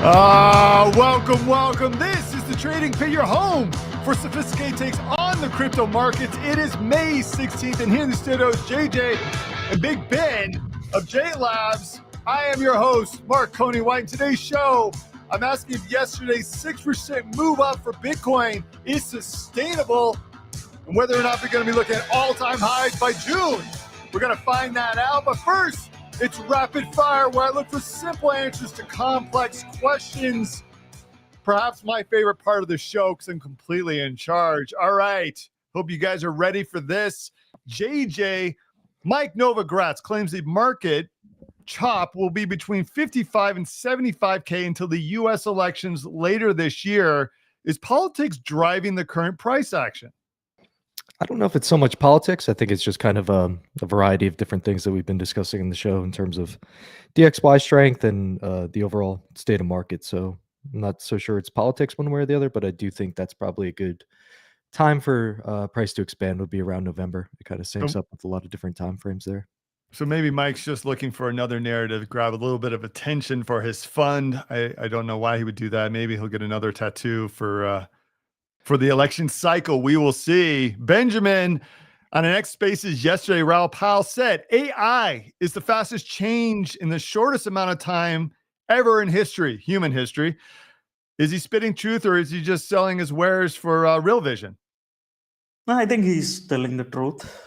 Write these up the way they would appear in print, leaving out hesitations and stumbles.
Welcome. This is the Trading Pit, your home for sophisticated takes on the crypto markets. It is May 16th, and here in the studios, JJ and Big Ben of J Labs. I am your host, Mark Coney White. In today's show, I'm asking if yesterday's 6% move up for Bitcoin is sustainable, and whether or not we're going to be looking at all-time highs by June. We're going to find that out. But first, it's rapid fire, where I look for simple answers to complex questions. Perhaps my favorite part of the show, because I'm completely in charge. All right. Hope you guys are ready for this. JJ, Mike Novogratz claims the market chop will be between 55 and 75K until the U.S. elections later this year. Is politics driving the current price action? I don't know if it's so much politics. I think it's just kind of a variety of different things that we've been discussing in the show in terms of DXY strength and the overall state of market. So I'm not so sure it's politics one way or the other, but I do think that's probably a good time for price to expand would be around November. It kind of syncs up with a lot of different time frames there. So maybe Mike's just looking for another narrative, grab a little bit of attention for his fund. I don't know why he would do that. Maybe he'll get another tattoo for the election cycle. We will see. Benjamin, on an X Spaces yesterday, Raoul Pal said AI is the fastest change in the shortest amount of time ever in history, human history. Is he spitting truth, or is he just selling his wares for real vision? I think he's telling the truth.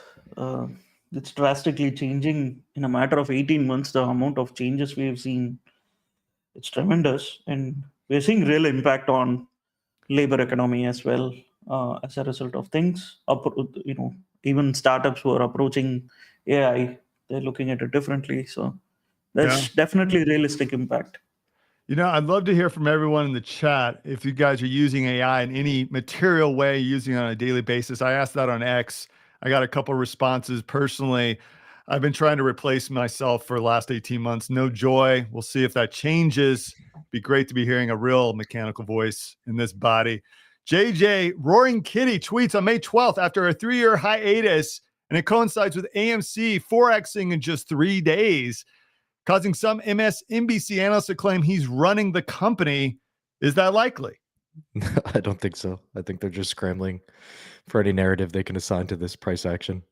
It's drastically changing in a matter of 18 months. The amount of changes we have seen, it's tremendous. And we're seeing real impact on labor economy as well as a result of things. Even startups who are approaching AI, they're looking at it differently. So that's definitely realistic impact. I'd love to hear from everyone in the chat if you guys are using AI in any material way, using it on a daily basis. I asked that on X. I got a couple of responses. Personally, I've been trying to replace myself for the last 18 months. No joy. We'll see if that changes. Be great to be hearing a real mechanical voice in this body. JJ, Roaring Kitty tweets on May 12th after a 3-year hiatus, and it coincides with AMC 4Xing in just 3 days, causing some MSNBC analysts to claim he's running the company. Is that likely? I don't think so. I think they're just scrambling for any narrative they can assign to this price action.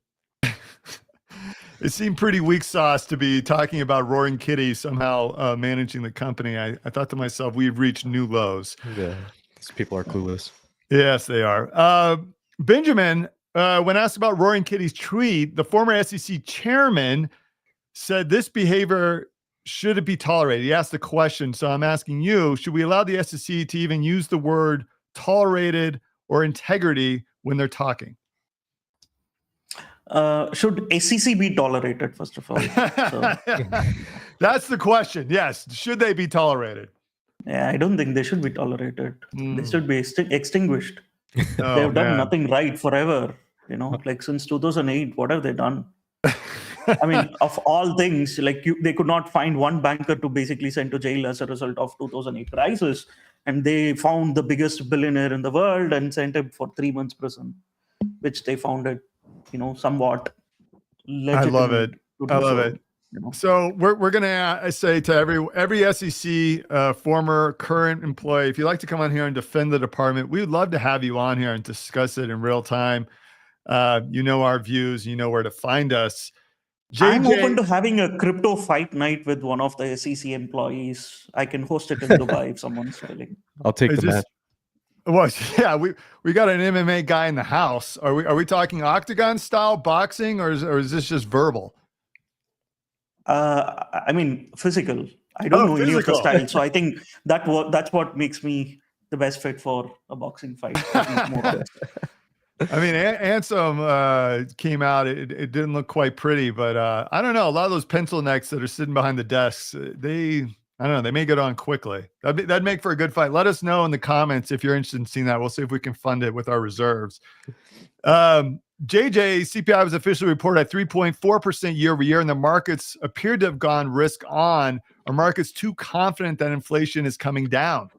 It seemed pretty weak sauce to be talking about Roaring Kitty somehow managing the company. I thought to myself, we've reached new lows. Yeah, these people are clueless. Yes, they are. Benjamin, when asked about Roaring Kitty's tweet, the former SEC chairman said this behavior should it be tolerated. He asked the question, so I'm asking you, should we allow the SEC to even use the word tolerated or integrity when they're talking? Should SEC be tolerated, first of all? That's the question. Yes. Should they be tolerated? Yeah, I don't think they should be tolerated. They should be extinguished. They've done nothing right forever. Like since 2008, what have they done? I mean, of all things, they could not find one banker to basically send to jail as a result of 2008 crisis. And they found the biggest billionaire in the world and sent him for 3 months prison, which they found it, somewhat legitimate. I love it. So we're going to say to every SEC former, current employee, if you'd like to come on here and defend the department, we would love to have you on here and discuss it in real time. Our views, where to find us. JJ, I'm open to having a crypto fight night with one of the SEC employees. I can host it in Dubai if someone's willing. I'll take the match. Well, yeah, we got an MMA guy in the house. Are we talking octagon style boxing, or is this just verbal? I mean, physical. I don't know any of the styles, so I think that's what makes me the best fit for a boxing fight. I mean, Ansem came out. It didn't look quite pretty, but I don't know. A lot of those pencil necks that are sitting behind the desks, they may get on quickly. That'd make for a good fight. Let us know in the comments if you're interested in seeing that. We'll see if we can fund it with our reserves. JJ, CPI was officially reported at 3.4% year over year, and the markets appeared to have gone risk on. Are markets too confident that inflation is coming down?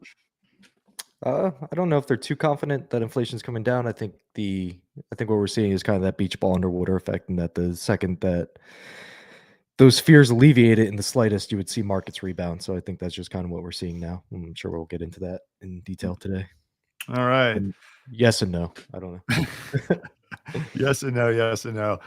I don't know if they're too confident that inflation's coming down. I think what we're seeing is kind of that beach ball underwater effect, and that the second that those fears alleviated in the slightest, you would see markets rebound. So I think that's just kind of what we're seeing now. I'm sure we'll get into that in detail today. All right. And yes and no. I don't know. Yes and no. Yes and no.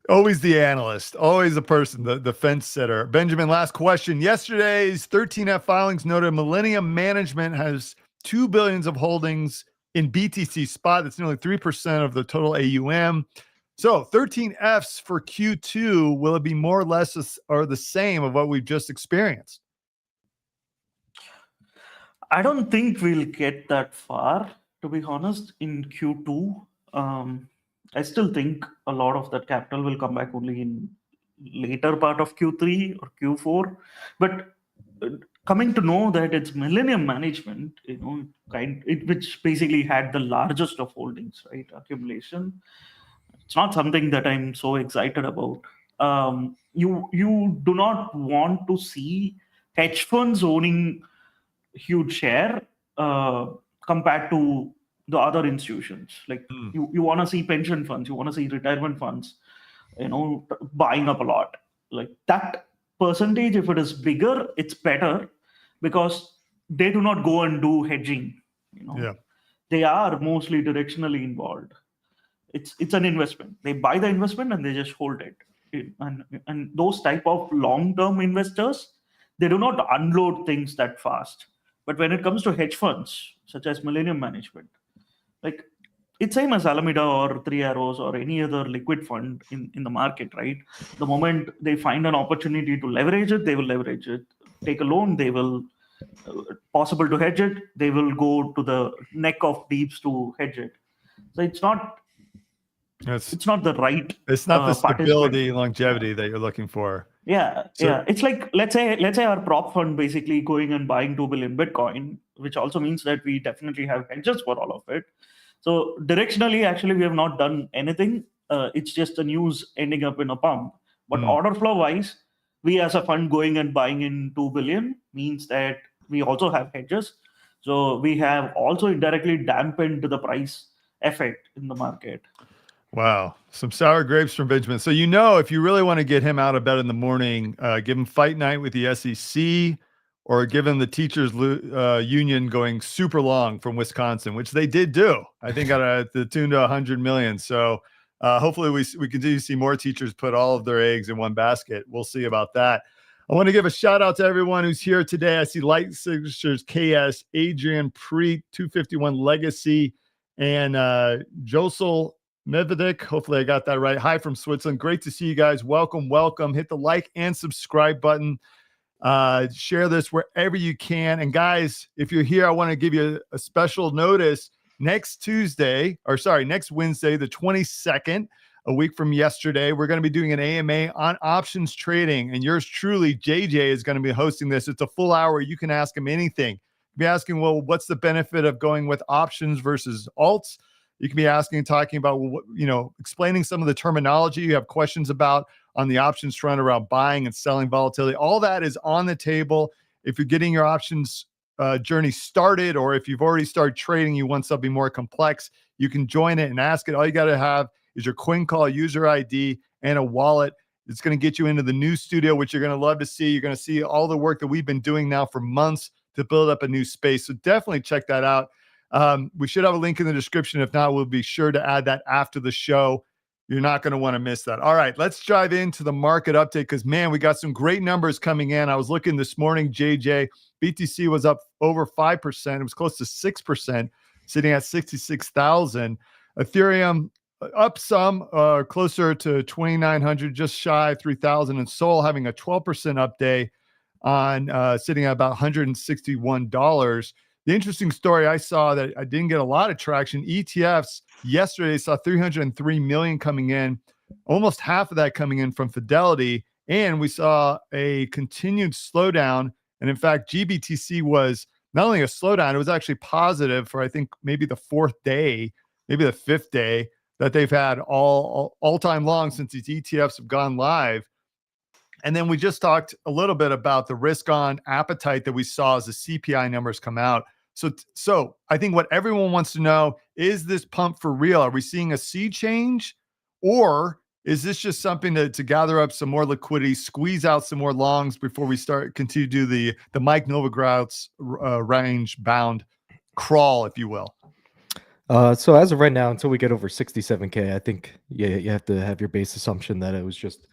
Always the analyst, always the person, the fence sitter. Benjamin, last question. Yesterday's 13F filings noted Millennium Management has $2 billion of holdings in BTC spot. That's nearly 3% of the total AUM. So 13Fs for Q2, will it be more or less or the same of what we've just experienced? I don't think we'll get that far, to be honest, in Q2. I still think a lot of that capital will come back only in later part of Q3 or Q4. But coming to know that it's Millennium Management, which basically had the largest of holdings, right? Accumulation. It's not something that I'm so excited about. You do not want to see hedge funds owning huge share compared to the other institutions. Like you want to see pension funds, you want to see retirement funds, buying up a lot. Like that percentage, if it is bigger, it's better because they do not go and do hedging. They are mostly directionally involved. It's an investment. They buy the investment and they just hold it. And those type of long-term investors, they do not unload things that fast. But when it comes to hedge funds, such as Millennium Management, like it's same as Alameda or Three Arrows or any other liquid fund in the market, right? The moment they find an opportunity to leverage it, they will leverage it. Take a loan, they will, possible to hedge it, they will go to the neck of deeps to hedge it. So it's not the right. It's not the stability, longevity that you're looking for. Yeah. It's like let's say our prop fund basically going and buying 2 billion Bitcoin, which also means that we definitely have hedges for all of it. So directionally, actually, we have not done anything. It's just the news ending up in a pump. But order flow wise, we as a fund going and buying in 2 billion means that we also have hedges. So we have also indirectly dampened the price effect in the market. Wow. Some sour grapes from Benjamin. So, if you really want to get him out of bed in the morning, give him fight night with the SEC or give him the teachers union going super long from Wisconsin, which they did do, I think at the tune to 100 million. So hopefully we continue to see more teachers put all of their eggs in one basket. We'll see about that. I want to give a shout out to everyone who's here today. I see Light Signatures, KS, Adrian, Preet, 251 Legacy, and Josel Medvedik. Hopefully I got that right. Hi from Switzerland. Great to see you guys. Welcome. Hit the like and subscribe button. Share this wherever you can. And guys, if you're here, I want to give you a special notice. Next Wednesday, the 22nd, a week from yesterday, we're going to be doing an AMA on options trading. And yours truly, JJ, is going to be hosting this. It's a full hour. You can ask him anything. Be asking, well, what's the benefit of going with options versus alts? You can be asking, talking about, explaining some of the terminology you have questions about on the options front around buying and selling volatility. All that is on the table. If you're getting your options journey started, or if you've already started trading, you want something more complex, you can join it and ask it. All you got to have is your CoinCall user ID and a wallet. It's going to get you into the new studio, which you're going to love to see. You're going to see all the work that we've been doing now for months to build up a new space. So definitely check that out. We should have a link in the description. If not, we'll be sure to add that after the show. You're not going to want to miss that. All right, let's dive into the market update because, man, we got some great numbers coming in. I was looking this morning, JJ. BTC was up over 5%. It was close to 6%, sitting at 66,000. Ethereum up some, closer to 2,900, just shy of 3,000. And Sol having a 12% up day on sitting at about $161. The interesting story I saw that I didn't get a lot of traction, ETFs yesterday saw 303 million coming in, almost half of that coming in from Fidelity. And we saw a continued slowdown. And in fact, GBTC was not only a slowdown, it was actually positive for, I think, maybe the fourth day, maybe the fifth day that they've had all time long since these ETFs have gone live. And then we just talked a little bit about the risk on appetite that we saw as the CPI numbers come out. So I think what everyone wants to know, is this pump for real? Are we seeing a sea change, or Is this just something to gather up some more liquidity, squeeze out some more longs before we continue to do the Mike Novogratz range bound crawl, if you will? So as of right now, until we get over 67K, I think you have to have your base assumption that it was just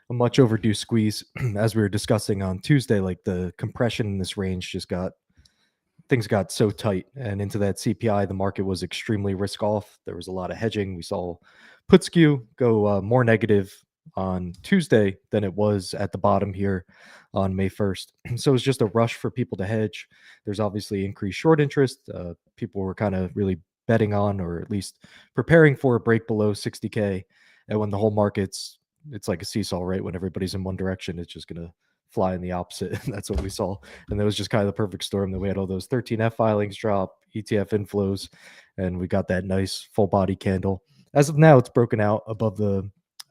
a much overdue squeeze. As we were discussing on Tuesday, like the compression in this range things got so tight, and into that CPI, the market was extremely risk off. There was a lot of hedging. We saw put skew go more negative on Tuesday than it was at the bottom here on May 1st. So it was just a rush for people to hedge. There's obviously increased short interest. People were kind of really betting on, or at least preparing for a break below 60K. And when the whole it's like a seesaw, right? When everybody's in one direction, it's just going to fly in the opposite. And that's what we saw. And that was just kind of the perfect storm that we had all those 13F filings drop, ETF inflows, and we got that nice full body candle. As of now, it's broken out above the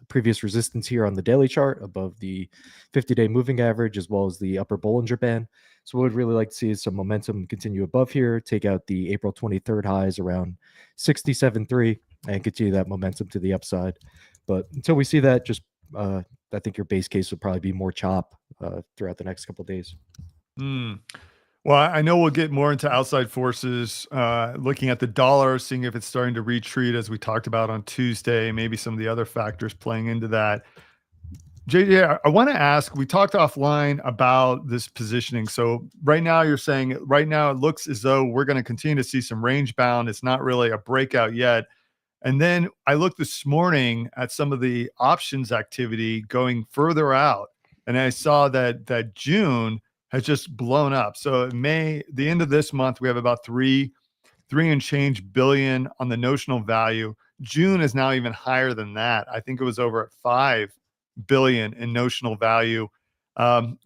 previous resistance here on the daily chart, above the 50-day moving average, as well as the upper Bollinger Band. So what we'd really like to see is some momentum continue above here, take out the April 23rd highs around 67.3 and continue that momentum to the upside. But until we see that, just I think your base case would probably be more chop throughout the next couple of days. Well, I know we'll get more into outside forces, looking at the dollar, seeing if it's starting to retreat, as we talked about on Tuesday, maybe some of the other factors playing into that. JJ, I want to ask, we talked offline about this positioning. So right now you're saying right now it looks as though we're going to continue to see some range bound. It's not really a breakout yet. And then I looked this morning at some of the options activity going further out, and I saw that June has just blown up. So the end of this month, we have about three and change billion on the notional value. June is now even higher than that. I think it was over at 5 billion in notional value,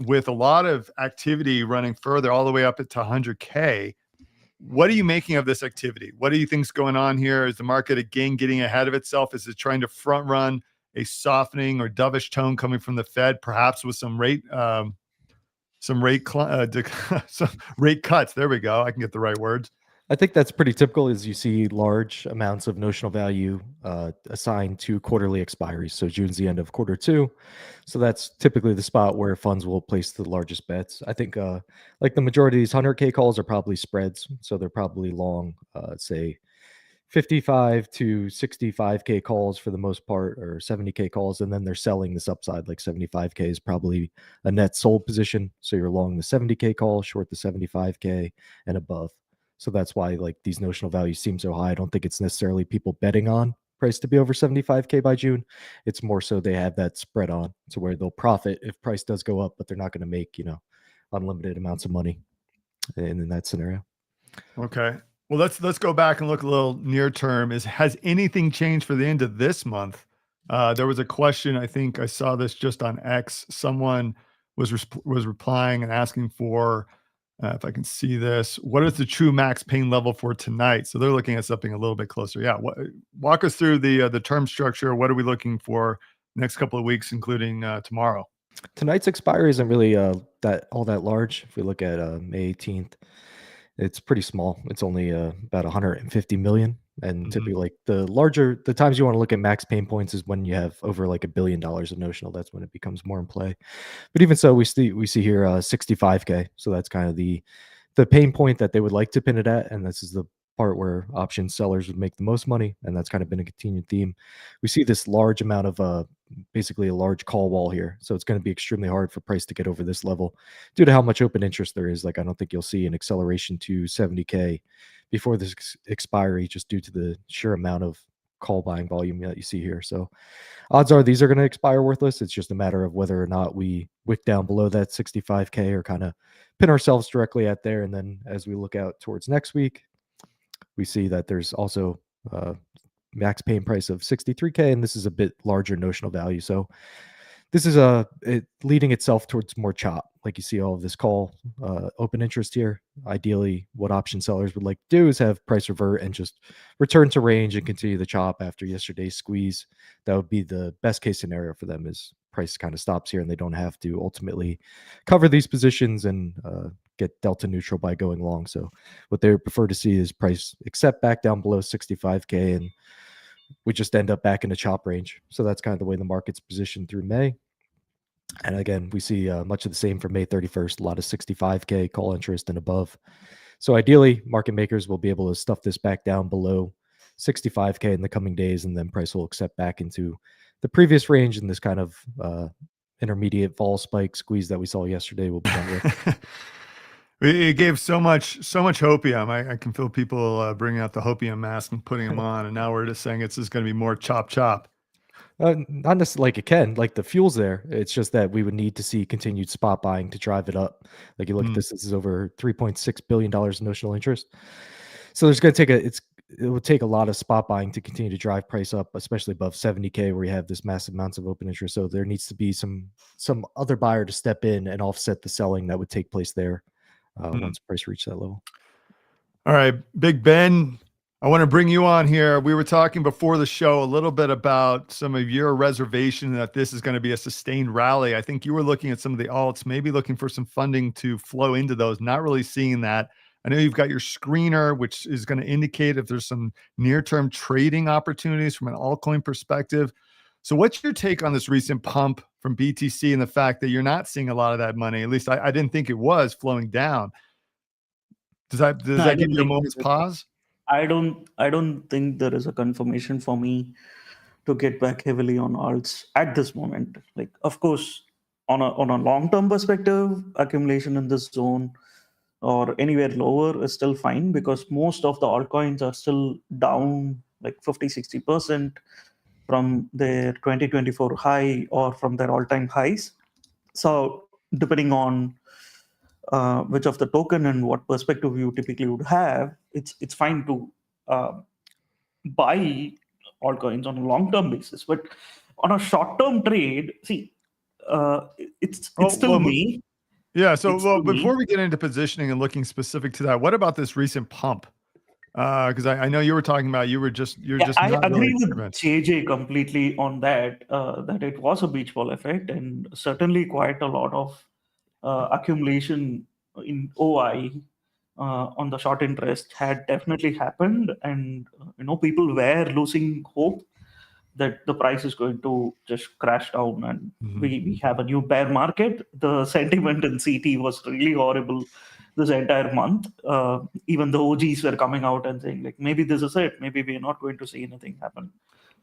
with a lot of activity running further all the way up to 100K. What are you making of this activity? What do you think's going on here? Is the market again getting ahead of itself? Is it trying to front run a softening or dovish tone coming from the Fed, perhaps with some rate cuts? There we go. I can get the right words. I think that's pretty typical, as you see large amounts of notional value assigned to quarterly expiries. So June's the end of quarter two. So that's typically the spot where funds will place the largest bets. I think like the majority of these 100K calls are probably spreads. So they're probably long, say 55 to 65K calls for the most part, or 70K calls. And then they're selling this upside, like 75K is probably a net sold position. So you're long the 70K call, short the 75K and above. So that's why like these notional values seem so high. I don't think it's necessarily people betting on price to be over 75K by June. It's more so they have that spread on to where they'll profit if price does go up, but they're not going to make, unlimited amounts of money in that scenario. Okay. Well, let's go back and look a little near term. Has anything changed for the end of this month? There was a question, I think I saw this just on X. Someone was replying and asking for, if I can see this, what is the true max pain level for tonight? So they're looking at something a little bit closer. Yeah. Walk us through the term structure. What are we looking for next couple of weeks, including tomorrow? Tonight's expiry isn't really that large. If we look at May 18th, it's pretty small. It's only about 150 million. And typically, like the times you want to look at max pain points is when you have over like $1 billion of notional. That's when it becomes more in play. But even so, we see here 65K. So that's kind of the pain point that they would like to pin it at, and this is the part where option sellers would make the most money, and that's kind of been a continued theme. We see this large amount of basically a large call wall here, so it's going to be extremely hard for price to get over this level due to how much open interest there is. Like, I don't think you'll see an acceleration to 70K before this expiry, just due to the sheer amount of call buying volume that you see here. So odds are these are going to expire worthless. It's just a matter of whether or not we wick down below that 65K or kind of pin ourselves directly at there. And then as we look out towards next week, we see that there's also max pain price of 63K, and this is a bit larger notional value. So this is leading itself towards more chop. Like, you see all of this call open interest here. Ideally, what option sellers would like to do is have price revert and just return to range and continue the chop after yesterday's squeeze. That would be the best case scenario for them, is price kind of stops here and they don't have to ultimately cover these positions and get delta neutral by going long. So what they would prefer to see is price accept back down below 65K and we just end up back in a chop range. So that's kind of the way the market's positioned through May. And again, we see much of the same for May 31st, a lot of 65K call interest and above. So ideally, market makers will be able to stuff this back down below 65K in the coming days, and then price will accept back into the previous range, and this kind of intermediate fall spike squeeze that we saw yesterday will be done with. It gave so much hopium. I can feel people bringing out the hopium mask and putting them on, and now we're just saying it's just going to be more chop. Not necessarily like it can, like the fuel's there. It's just that we would need to see continued spot buying to drive it up. Like you look at this is over $3.6 billion in notional interest. So there's going to take it would take a lot of spot buying to continue to drive price up, especially above 70K where you have this massive amounts of open interest. So there needs to be some other buyer to step in and offset the selling that would take place there once price reach that level. All right, Big Ben, I want to bring you on here. We were talking before the show a little bit about some of your reservation that this is going to be a sustained rally. I think you were looking at some of the alts, maybe looking for some funding to flow into those, not really seeing that. I know you've got your screener, which is going to indicate if there's some near-term trading opportunities from an altcoin perspective. So what's your take on this recent pump from BTC and the fact that you're not seeing a lot of that money? At least I didn't think it was flowing down. Does that give you a moment's pause? I don't think there is a confirmation for me to get back heavily on alts at this moment. Like, of course, on a long-term perspective, accumulation in this zone or anywhere lower is still fine because most of the altcoins are still down like 50-60% from their 2024 high or from their all-time highs. So depending on which of the token and what perspective you typically would have, it's fine to buy altcoins on a long-term basis. But on a short-term trade, see, it's still me. Yeah. So before we get into positioning and looking specific to that, what about this recent pump? Because I know you were talking about I agree with JJ completely on that. That it was a beach ball effect, and certainly quite a lot of accumulation in OI on the short interest had definitely happened, and people were losing hope that the price is going to just crash down and we have a new bear market. The sentiment in CT was really horrible this entire month. Even the OGs were coming out and saying like, maybe this is it. Maybe we're not going to see anything happen.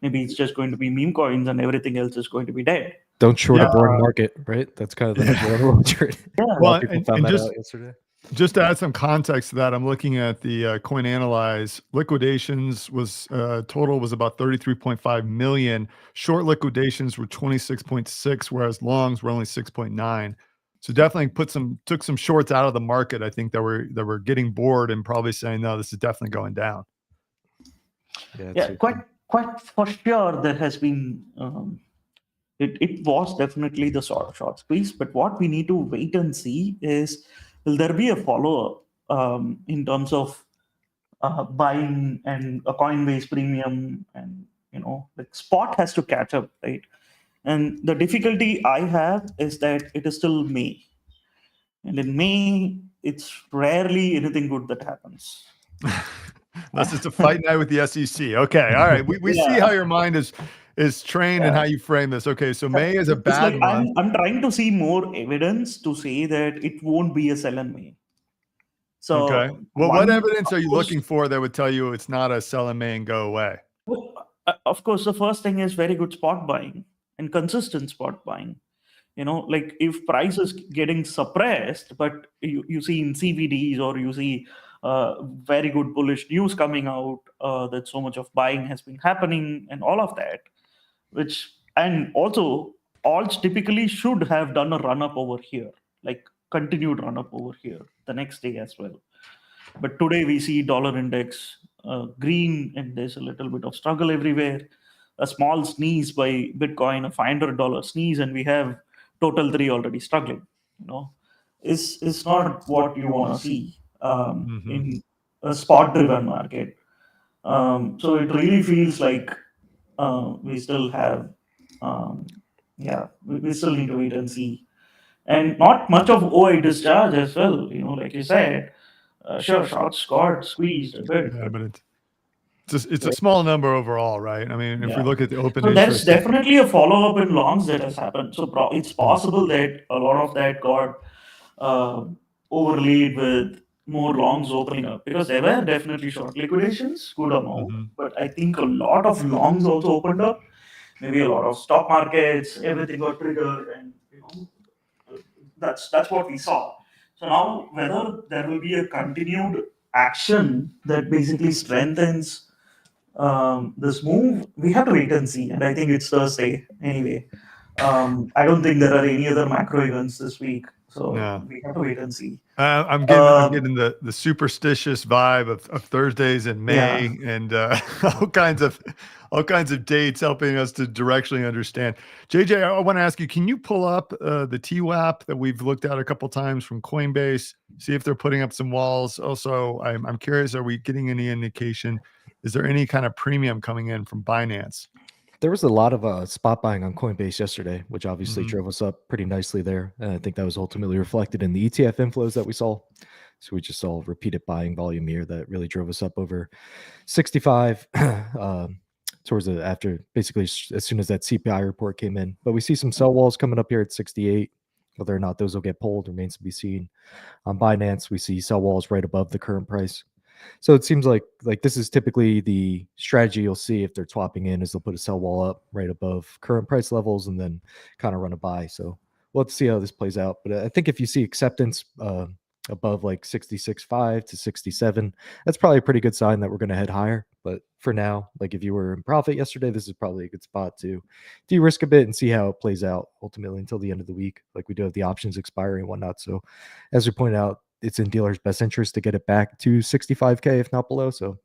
Maybe it's just going to be meme coins and everything else is going to be dead. Don't short a boring market, right? That's kind of the number one trade. Well, people found that out yesterday. Just to add some context to that, I'm looking at the Coin Analyze. Liquidations was total was about 33.5 million. Short liquidations were 26.6, whereas longs were only 6.9. So definitely took some shorts out of the market. I think that were getting bored and probably saying, no, this is definitely going down. Yeah, quite for sure. There has been it was definitely the short squeeze. But what we need to wait and see is, will there be a follow-up in terms of buying and a Coinbase premium, and like spot has to catch up, right? And the difficulty I have is that it is still May, and in May it's rarely anything good that happens. Unless it's a fight night with the SEC. Okay, all right. We see how your mind is trained and how you frame this. Okay, so May is a bad month. I'm trying to see more evidence to say that it won't be a sell in May. So, okay. Well, what evidence are you looking for that would tell you it's not a sell in May and go away? Well, of course, the first thing is very good spot buying and consistent spot buying. Like if price is getting suppressed, but you see in CVDs or you see very good bullish news coming out that so much of buying has been happening and all of that, and also alts typically should have done a run up over here, like continued run up over here the next day as well. But today we see dollar index green, and there's a little bit of struggle everywhere. A small sneeze by Bitcoin, a $500 sneeze, and we have total 3 already struggling. Is not what you want to see in a spot driven market. So it really feels like we still have we still need to wait and see, and not much of OI discharge as well. Like you said, sure, shots got squeezed a bit. Yeah, but it's a small number overall, right? I mean, if we look at the open so interest, that's definitely a follow-up in longs that has happened. So it's possible that a lot of that got overlaid with more longs opening up, because there were definitely short liquidations, good amount, but I think a lot of longs also opened up. Maybe a lot of stock markets, everything got triggered, and that's what we saw. So now, whether there will be a continued action that basically strengthens this move, we have to wait and see. And I think it's Thursday anyway. I don't think there are any other macro events this week, so we have to wait and see. I'm getting the superstitious vibe of Thursdays in May, and all kinds of dates helping us to directionally understand. JJ, I want to ask you, can you pull up the TWAP that we've looked at a couple times from Coinbase, see if they're putting up some walls? Also, I'm curious, are we getting any indication? Is there any kind of premium coming in from Binance? There was a lot of spot buying on Coinbase yesterday, which obviously drove us up pretty nicely there. And I think that was ultimately reflected in the ETF inflows that we saw. So we just saw repeated buying volume here that really drove us up over 65 towards after basically as soon as that CPI report came in. But we see some sell walls coming up here at 68. Whether or not those will get pulled remains to be seen. On Binance, we see sell walls right above the current price. So it seems like this is typically the strategy you'll see if they're swapping in, is they'll put a sell wall up right above current price levels and then kind of run a buy. So we'll have to see how this plays out. But I think if you see acceptance above like 66.5 to 67, that's probably a pretty good sign that we're going to head higher. But for now, like if you were in profit yesterday, this is probably a good spot to de-risk a bit and see how it plays out ultimately until the end of the week. Like we do have the options expiring and whatnot. So as we pointed out, it's in dealers' best interest to get it back to 65K, if not below. So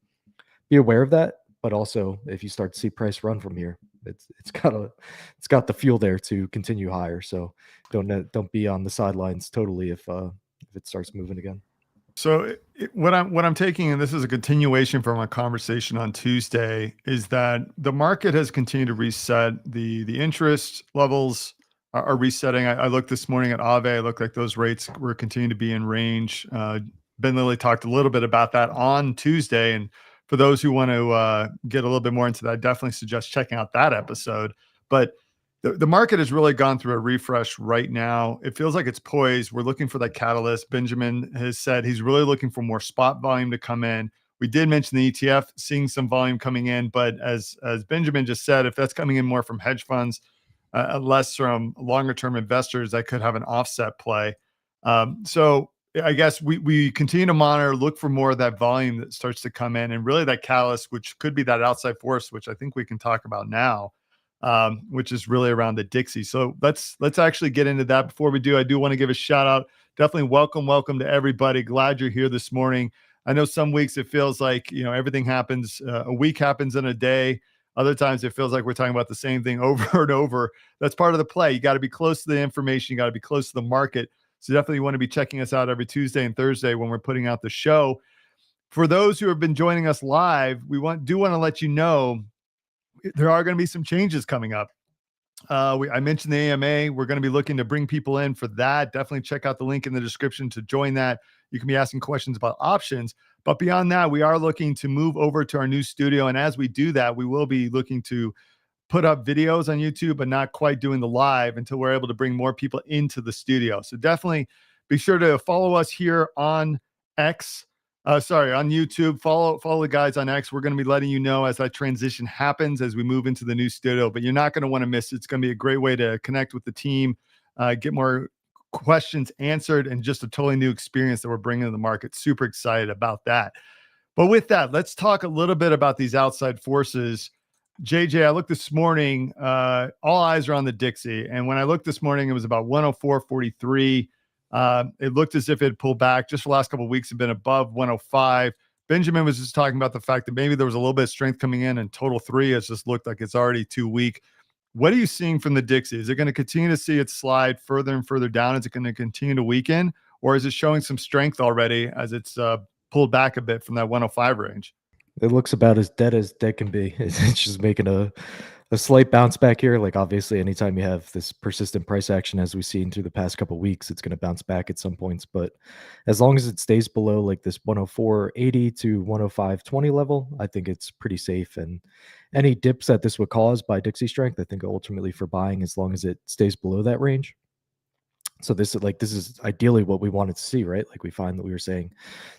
be aware of that. But also, if you start to see price run from here, it's got the fuel there to continue higher. So don't be on the sidelines totally if it starts moving again. So what I'm taking, and this is a continuation from our conversation on Tuesday, is that the market has continued to reset. The interest levels are resetting. I looked this morning at Aave. It looked like those rates were continuing to be in range. Ben Lilly talked a little bit about that on Tuesday. And for those who want to get a little bit more into that, I definitely suggest checking out that episode. But the market has really gone through a refresh right now. It feels like it's poised. We're looking for that catalyst. Benjamin has said he's really looking for more spot volume to come in. We did mention the ETF seeing some volume coming in, but as Benjamin just said, if that's coming in more from hedge funds, less from longer term investors, that could have an offset play. So I guess we continue to monitor, look for more of that volume that starts to come in, and really that catalyst, which could be that outside force, which I think we can talk about now, which is really around the Dixie. So let's actually get into that. Before we do, I do want to give a shout out. Definitely welcome to everybody. Glad you're here this morning. I know some weeks it feels like, everything happens, a week happens in a day. Other times it feels like we're talking about the same thing over and over. That's part of the play. You got to be close to the information. You got to be close to the market. So definitely you want to be checking us out every Tuesday and Thursday when we're putting out the show. For those who have been joining us live, do want to let you know there are going to be some changes coming up. I mentioned the AMA. We're going to be looking to bring people in for that. Definitely check out the link in the description to join that. You can be asking questions about options. But beyond that, we are looking to move over to our new studio. And as we do that, we will be looking to put up videos on YouTube, but not quite doing the live until we're able to bring more people into the studio. So definitely be sure to follow us here on X. On YouTube. Follow the guys on X. We're going to be letting you know as that transition happens, as we move into the new studio, but you're not going to want to miss it. It's going to be a great way to connect with the team, get more questions answered, and just a totally new experience that we're bringing to the market. Super excited about that. But with that, let's talk a little bit about these outside forces. JJ, I looked this morning, all eyes are on the Dixie. And when I looked this morning, it was about 104.43. It looked as if it pulled back. Just the last couple of weeks have been above 105. Benjamin was just talking about the fact that maybe there was a little bit of strength coming in, and total 3 has just looked like it's already too weak. What are you seeing from the Dixie? Is it going to continue to see it slide further and further down? Is it going to continue to weaken, or is it showing some strength already as it's pulled back a bit from that 105 range? It looks about as dead can be. It's just making a a slight bounce back here. Like obviously, anytime you have this persistent price action, as we've seen through the past couple of weeks, it's going to bounce back at some points. But as long as it stays below like this 104.80 to 105.20 level, I think it's pretty safe. And any dips that this would cause by Dixie strength, I think ultimately for buying, as long as it stays below that range. So this is ideally what we wanted to see, right? Like we find that we were saying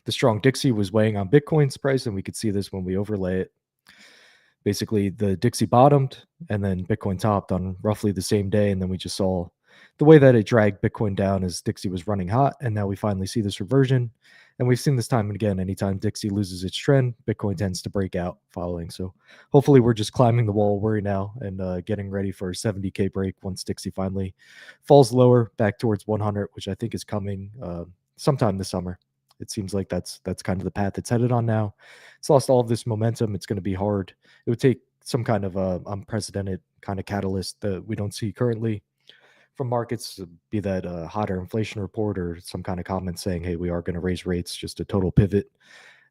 the strong Dixie was weighing on Bitcoin's price, and we could see this when we overlay it. Basically, the Dixie bottomed, and then Bitcoin topped on roughly the same day, and then we just saw the way that it dragged Bitcoin down as Dixie was running hot, and now we finally see this reversion. And we've seen this time and again, anytime Dixie loses its trend, Bitcoin tends to break out following. So hopefully we're just climbing the wall of worry now and getting ready for a 70K break once Dixie finally falls lower back towards 100, which I think is coming sometime this summer. It seems like that's kind of the path it's headed on now. It's lost all of this momentum. It's going to be hard. It would take some kind of unprecedented kind of catalyst that we don't see currently from markets, be that a hotter inflation report or some kind of comment saying, hey, we are going to raise rates, just a total pivot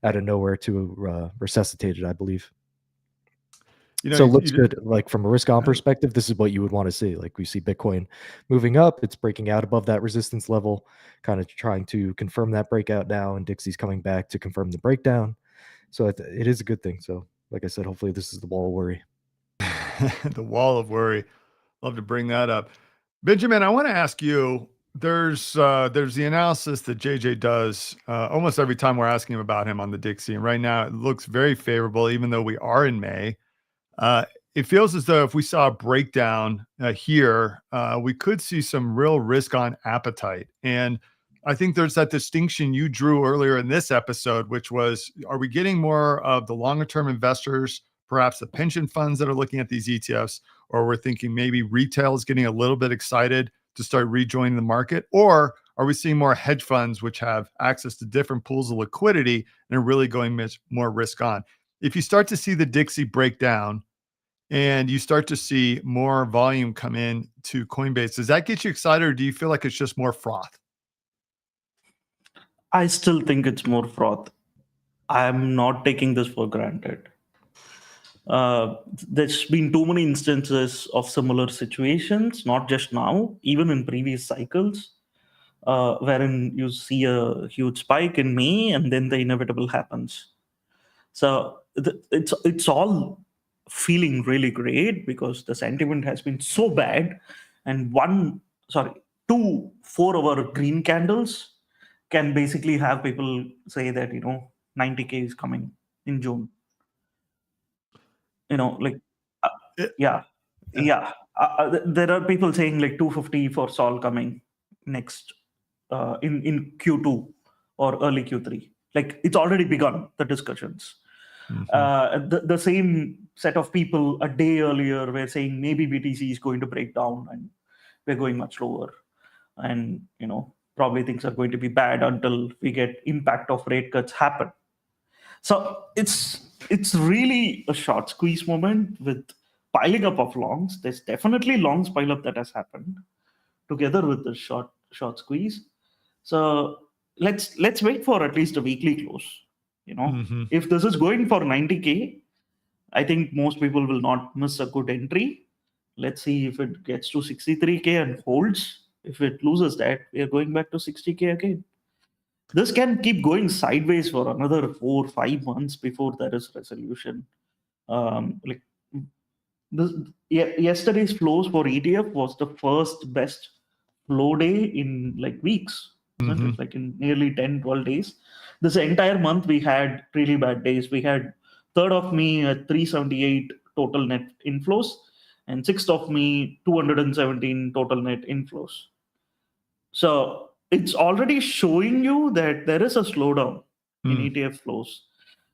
out of nowhere to resuscitate it, I believe. So it looks good. Like from a risk on perspective, this is what you would want to see. Like we see Bitcoin moving up, it's breaking out above that resistance level, kind of trying to confirm that breakout now, and Dixie's coming back to confirm the breakdown. So it is a good thing. So like I said, hopefully this is the wall of worry. The wall of worry. Love to bring that up. Benjamin, I want to ask you, there's the analysis that JJ does almost every time we're asking him about him on the Dixie. And right now it looks very favorable, even though we are in May. It feels as though if we saw a breakdown here, we could see some real risk on appetite. And I think there's that distinction you drew earlier in this episode, which was, are we getting more of the longer term investors, perhaps the pension funds that are looking at these ETFs, or we're thinking maybe retail is getting a little bit excited to start rejoining the market? Or are we seeing more hedge funds which have access to different pools of liquidity and are really going more risk on? If you start to see the Dixie break down and you start to see more volume come in to Coinbase, does that get you excited, or do you feel like it's just more froth? I still think it's more froth. I'm not taking this for granted. There's been too many instances of similar situations, not just now, even in previous cycles, wherein you see a huge spike in May and then the inevitable happens. So it's all feeling really great because the sentiment has been so bad, and 2 4-hour green candles can basically have people say that 90K is coming in June. Like there are people saying like 250 for Sol coming next in Q2 or early Q3. Like it's already begun, the discussions. The same set of people a day earlier were saying maybe BTC is going to break down and we're going much lower, and probably things are going to be bad until we get impact of rate cuts happen. So it's really a short squeeze moment with piling up of longs. There's definitely longs pile up that has happened together with the short squeeze. So let's wait for at least a weekly close. If this is going for 90K, I think most people will not miss a good entry. Let's see if it gets to 63K and holds. If it loses that, we are going back to 60K again. This can keep going sideways for another 4 or 5 months before there is resolution. Yesterday's flows for ETF was the first best flow day in like weeks, isn't it? Like in nearly 10-12 days. This entire month we had really bad days. We had 3rd of May at 378 total net inflows and 6th of May 217 total net inflows. So it's already showing you that there is a slowdown in ETF flows.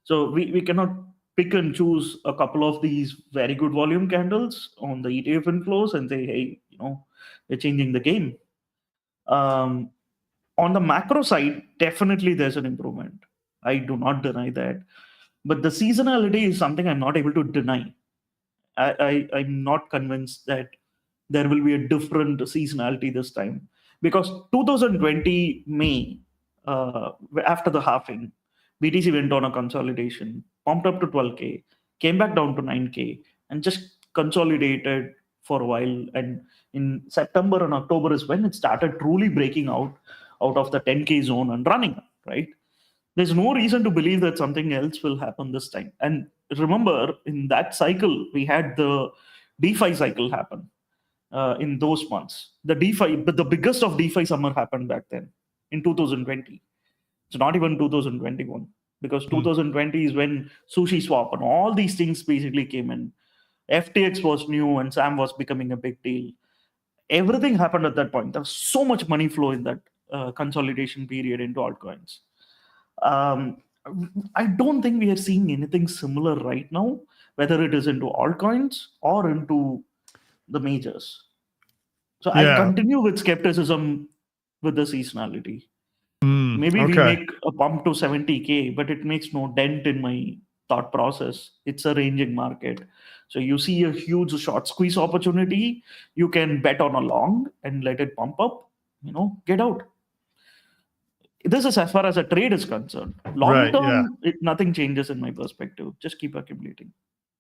So we cannot pick and choose a couple of these very good volume candles on the ETF inflows and say, hey, we're changing the game. On the macro side, definitely there's an improvement. I do not deny that. But the seasonality is something I'm not able to deny. I'm not convinced that there will be a different seasonality this time. Because 2020 May, after the halving, BTC went on a consolidation, pumped up to 12K, came back down to 9K, and just consolidated for a while, and in September and October is when it started truly breaking out of the 10K zone and running, right? There's no reason to believe that something else will happen this time. And remember, in that cycle, we had the DeFi cycle happen in those months. The DeFi, but the biggest of DeFi summer happened back then in 2020. It's not even 2021, because 2020 is when Sushi Swap and all these things basically came in. FTX was new and SAM was becoming a big deal. Everything happened at that point. There was so much money flow in that consolidation period into altcoins. I don't think we are seeing anything similar right now, whether it is into altcoins or into the majors. So I continue with skepticism with the seasonality. Maybe we make a pump to 70K, but it makes no dent in my thought process. It's a ranging market. So you see a huge short squeeze opportunity, you can bet on a long and let it pump up, get out. This is as far as a trade is concerned. Long term, nothing changes in my perspective. Just keep accumulating.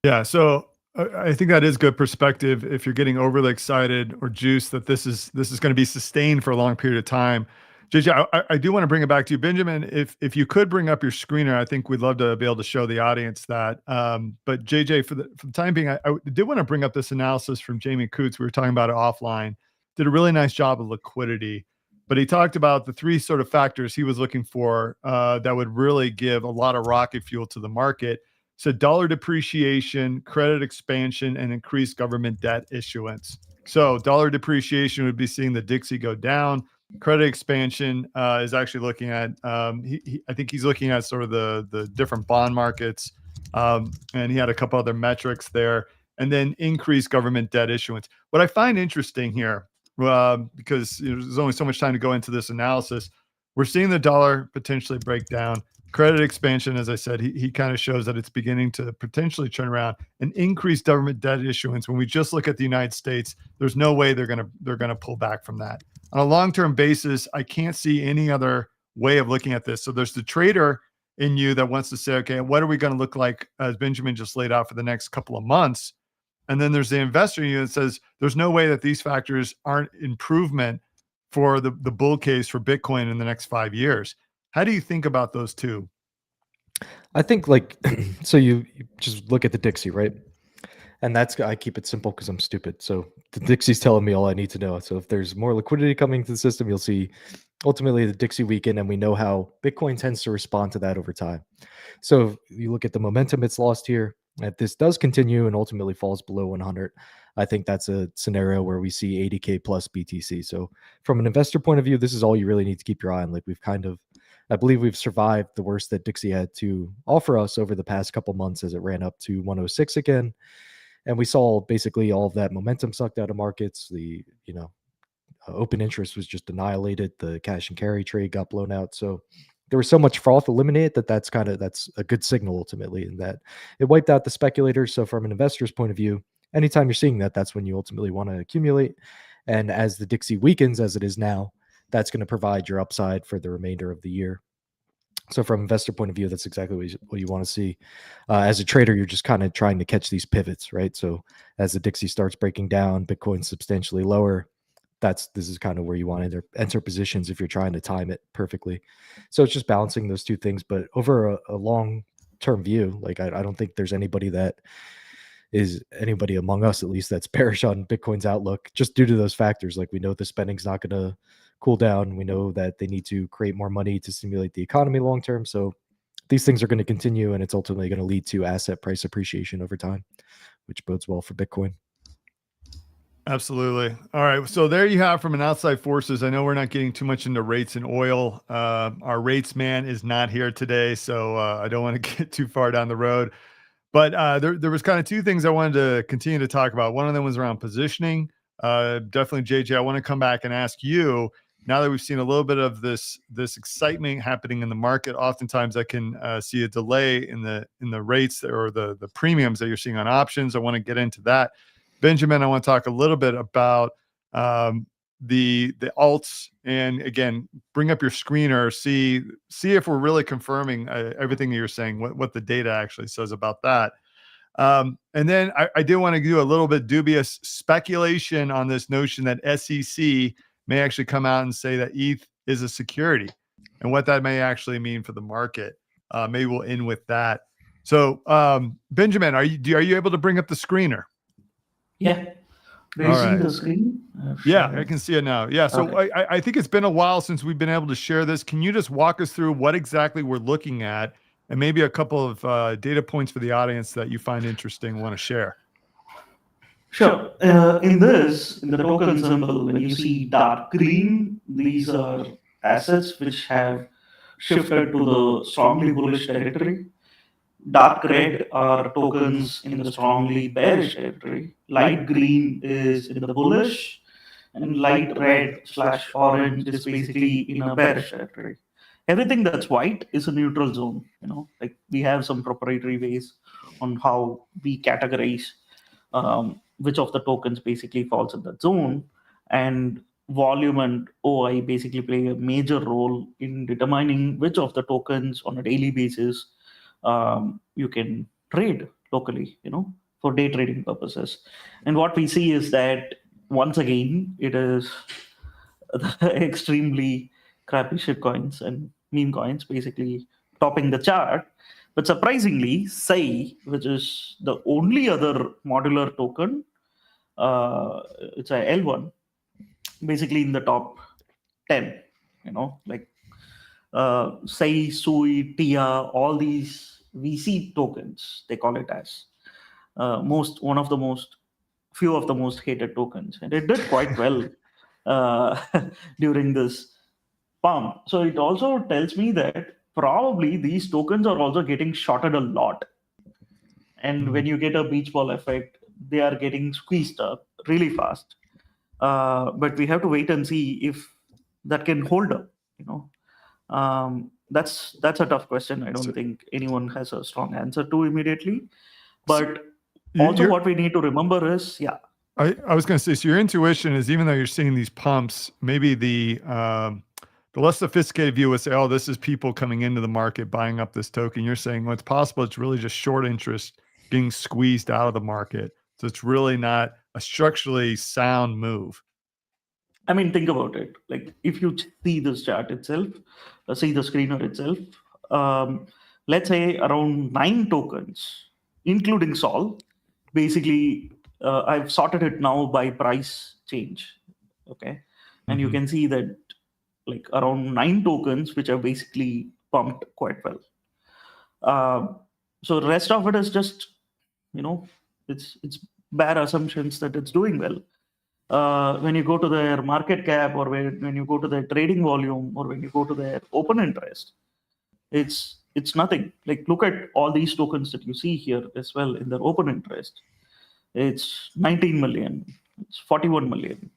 Yeah. So I think that is good perspective. If you're getting overly excited or juiced that this is going to be sustained for a long period of time. JJ, I do want to bring it back to you, Benjamin. If you could bring up your screener, I think we'd love to be able to show the audience that. But JJ, for the time being, I did want to bring up this analysis from Jamie Coots. We were talking about it offline. Did a really nice job of liquidity, but he talked about the three sort of factors he was looking for that would really give a lot of rocket fuel to the market. So dollar depreciation, credit expansion, and increased government debt issuance. So dollar depreciation would be seeing the Dixie go down. Credit expansion is actually looking at, I think he's looking at sort of the different bond markets, and he had a couple other metrics there, and then increased government debt issuance. What I find interesting here, because there's only so much time to go into this analysis, we're seeing the dollar potentially break down. Credit expansion, as I said, he kind of shows that it's beginning to potentially turn around. An increased government debt issuance. When we just look at the United States, there's no way they're gonna pull back from that. On a long-term basis, I can't see any other way of looking at this. So there's the trader in you that wants to say, okay, what are we going to look like, as Benjamin just laid out, for the next couple of months? And then there's the investor in you that says there's no way that these factors aren't improvement for the bull case for Bitcoin in the next 5 years. How do you think about those two? I think so you just look at the Dixie, right? And I keep it simple because I'm stupid. So the Dixie's telling me all I need to know. So if there's more liquidity coming to the system, you'll see ultimately the Dixie weaken, and we know how Bitcoin tends to respond to that over time. So if you look at the momentum it's lost here, if this does continue and ultimately falls below 100, I think that's a scenario where we see 80K plus BTC. So from an investor point of view, this is all you really need to keep your eye on. I believe we've survived the worst that Dixie had to offer us over the past couple months as it ran up to 106 again. And we saw basically all of that momentum sucked out of markets. The open interest was just annihilated. The cash and carry trade got blown out. So there was so much froth eliminated that's a good signal ultimately, in that it wiped out the speculators. So from an investor's point of view, anytime you're seeing that, that's when you ultimately want to accumulate. And as the Dixie weakens, as it is now, that's going to provide your upside for the remainder of the year. So from an investor point of view, that's exactly what you want to see. As a trader, you're just kind of trying to catch these pivots, right? So as the Dixie starts breaking down, Bitcoin's substantially lower. This is kind of where you want to enter positions if you're trying to time it perfectly. So it's just balancing those two things. But over a long-term view, I don't think there's anybody among us, at least, that's bearish on Bitcoin's outlook, just due to those factors. We know the spending's not going to cool down. We know that they need to create more money to stimulate the economy long term. So these things are going to continue, and it's ultimately going to lead to asset price appreciation over time, which bodes well for Bitcoin. Absolutely. All right. So there you have from an outside forces. I know we're not getting too much into rates and oil. Our rates man is not here today, so I don't want to get too far down the road. But there was kind of two things I wanted to continue to talk about. One of them was around positioning. Definitely, JJ, I want to come back and ask you, now that we've seen a little bit of this excitement happening in the market, oftentimes I can see a delay in the rates or the premiums that you're seeing on options. I want to get into that. Benjamin, I want to talk a little bit about the alts, and again, bring up your screener, see if we're really confirming everything you're saying, what the data actually says about that. And then I did want to do a little bit dubious speculation on this notion that SEC may actually come out and say that ETH is a security and what that may actually mean for the market. Maybe we'll end with that. So, Benjamin, are you able to bring up the screener? Yeah. Do you see the screen? Yeah, I can see it now. Yeah. So okay. I think it's been a while since we've been able to share this. Can you just walk us through what exactly we're looking at and maybe a couple of data points for the audience that you find interesting and want to share? Sure. In the token symbol, when you see dark green, these are assets which have shifted to the strongly bullish territory. Dark red are tokens in the strongly bearish territory. Light green is in the bullish, and light red / orange is basically in a bearish territory. Everything that's white is a neutral zone. Like we have some proprietary ways on how we categorize which of the tokens basically falls in that zone, and volume and OI basically play a major role in determining which of the tokens on a daily basis you can trade locally, for day trading purposes. And what we see is that once again, it is the extremely crappy shit coins and meme coins basically topping the chart. But surprisingly, Sai, which is the only other modular token, it's a L1, basically in the top 10, like Sai, Sui, Tia, all these VC tokens, they call it as few of the most hated tokens. And it did quite well during this pump. So it also tells me that probably these tokens are also getting shorted a lot. And when you get a beach ball effect, they are getting squeezed up really fast. But we have to wait and see if that can hold up. That's a tough question. I don't think anyone has a strong answer to immediately. But also what we need to remember is, I was going to say, so your intuition is, even though you're seeing these pumps, maybe the less sophisticated view would say, oh, this is people coming into the market, buying up this token. You're saying, well, it's possible it's really just short interest getting squeezed out of the market. So it's really not a structurally sound move. I mean, think about it. Like if you see this chart itself, see the screener itself, let's say around 9 tokens, including Sol, basically, I've sorted it now by price change. Okay. And you can see that like around 9 tokens, which are basically pumped quite well. So the rest of it is just, it's bad assumptions that it's doing well. When you go to their market cap, or when you go to their trading volume, or when you go to their open interest, it's nothing. Like look at all these tokens that you see here as well in their open interest. It's 19 million, it's 41 million,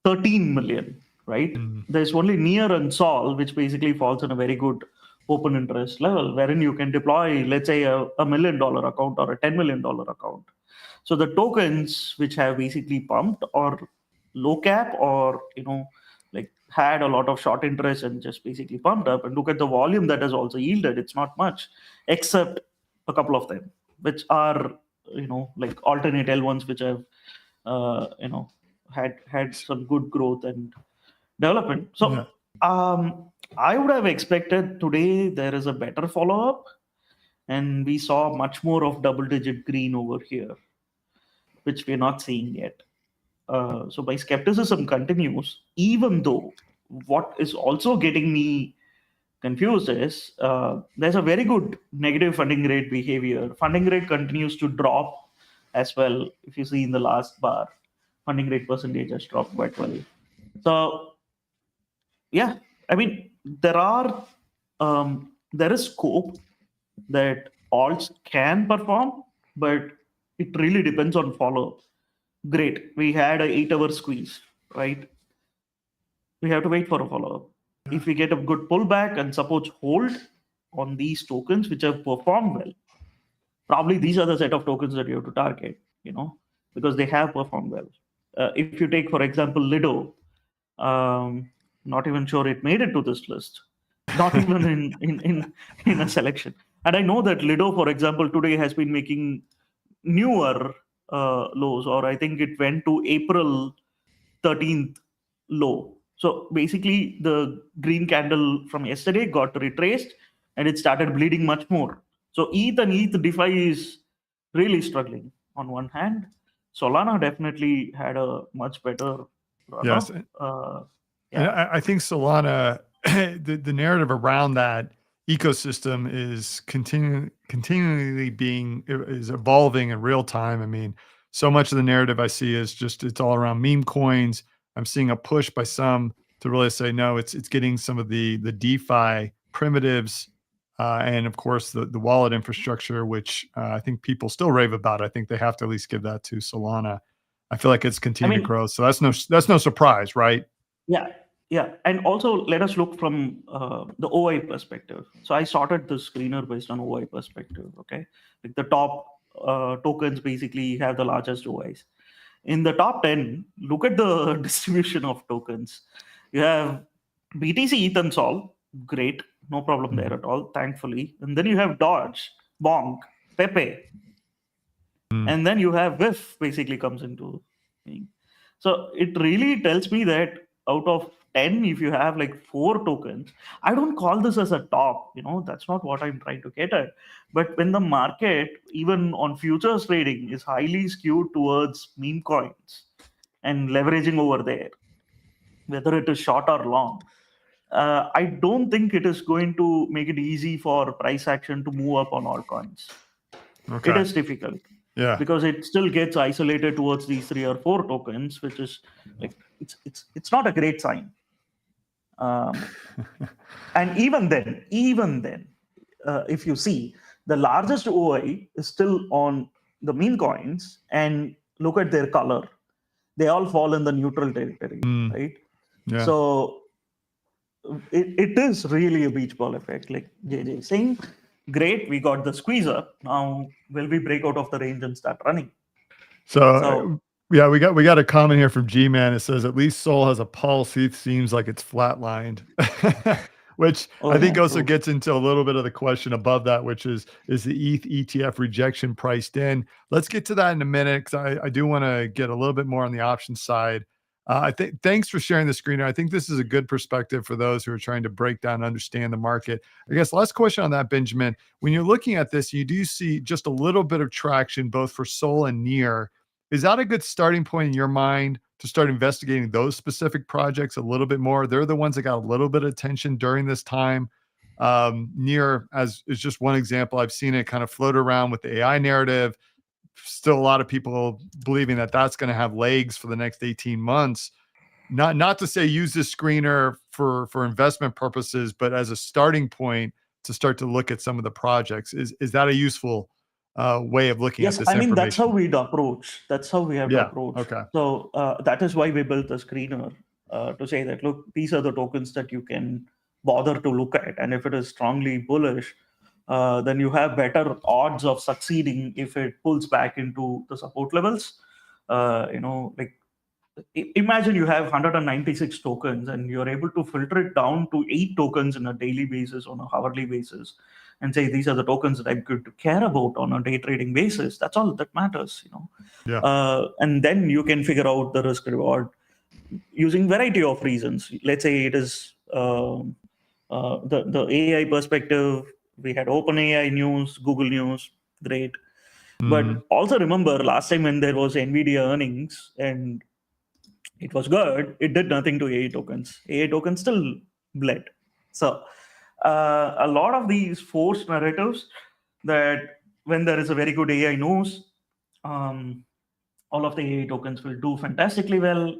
13 million, right? There's only Near and Sol, which basically falls in a very good open interest level, wherein you can deploy, let's say, a $1 million account or a $10 million account. So the tokens which have basically pumped or low cap, or like had a lot of short interest and just basically pumped up, and look at the volume that has also yielded, it's not much, except a couple of them, which are like alternate L1s, which have had some good growth and development. So I would have expected today there is a better follow-up, and we saw much more of double-digit green over here, which we're not seeing yet. So my skepticism continues, even though what is also getting me confused is there's a very good negative funding rate behavior. Funding rate continues to drop as well. If you see in the last bar, funding rate percentage has dropped quite well. So yeah, I mean, there is scope that alts can perform, but it really depends on follow-up. Great, we had an 8-hour squeeze, right? We have to wait for a follow-up. If we get a good pullback and suppose hold on these tokens which have performed well, probably these are the set of tokens that you have to target, because they have performed well. If you take, for example, Lido, not even sure it made it to this list, not even in a selection. And I know that Lido, for example, today has been making newer lows, or I think it went to April 13th low. So basically, the green candle from yesterday got retraced and it started bleeding much more. So ETH and ETH DeFi is really struggling on one hand. Solana definitely had a much better run Yes. up. And I think Solana, the narrative around that ecosystem is continually is evolving in real time. I mean, so much of the narrative I see is just it's all around meme coins. I'm seeing a push by some to really say no, it's getting some of the DeFi primitives, and of course the wallet infrastructure, which I think people still rave about. I think they have to at least give that to Solana. I feel like it's continuing to grow, so that's no surprise, right? Yeah. And also, let us look from the OI perspective. So I sorted the screener based on OI perspective. Okay, like the top tokens basically have the largest OIs. In the top 10, look at the distribution of tokens. You have BTC, ETH, and Sol. Great, no problem there at all, thankfully. And then you have Dodge, Bonk, Pepe, and then you have WIF basically comes into being. So it really tells me that out of 10, if you have like 4 tokens, I don't call this as a top, that's not what I'm trying to get at. But when the market, even on futures trading, is highly skewed towards meme coins and leveraging over there, whether it is short or long, I don't think it is going to make it easy for price action to move up on altcoins. It is difficult. Yeah. Because it still gets isolated towards these 3 or 4 tokens, which is like it's not a great sign. And even then, if you see, the largest OI is still on the meme coins, and look at their color. They all fall in the neutral territory, right? Yeah. So it is really a beach ball effect, like JJ is saying. Great, we got the squeezer. Now will we break out of the range and start running? So yeah, we got a comment here from G-Man. It says at least Sol has a pulse. ETH seems like it's flatlined, which I think also gets into a little bit of the question above that, which is the ETH ETF rejection priced in? Let's get to that in a minute, because I do want to get a little bit more on the options side. I think thanks for sharing the screener. I think this is a good perspective for those who are trying to break down and understand the market. I guess last question on that, Benjamin. When you're looking at this, you do see just a little bit of traction both for Sol and Near. Is that a good starting point in your mind to start investigating those specific projects a little bit more? They're the ones that got a little bit of attention during this time. Near as is just one example. I've seen it kind of float around with the AI narrative. Still a lot of people believing that that's going to have legs for the next 18 months. Not to say use this screener for investment purposes, but as a starting point to start to look at some of the projects. Is that a useful way of looking at this information? Yes, I mean, that's how we'd approach. That's how we have to approach. Okay. So that is why we built the screener, to say that, look, these are the tokens that you can bother to look at. And if it is strongly bullish, then you have better odds of succeeding if it pulls back into the support levels. Like imagine you have 196 tokens and you're able to filter it down to 8 tokens on a daily basis, on a hourly basis, and say these are the tokens that I'm going to care about on a day trading basis. That's all that matters, and then you can figure out the risk reward using variety of reasons. Let's say it is the AI perspective. We had OpenAI news, Google news, great. But also remember last time when there was NVIDIA earnings and it was good, it did nothing to AI tokens. AI tokens still bled. So a lot of these forced narratives that when there is a very good AI news, all of the AI tokens will do fantastically well.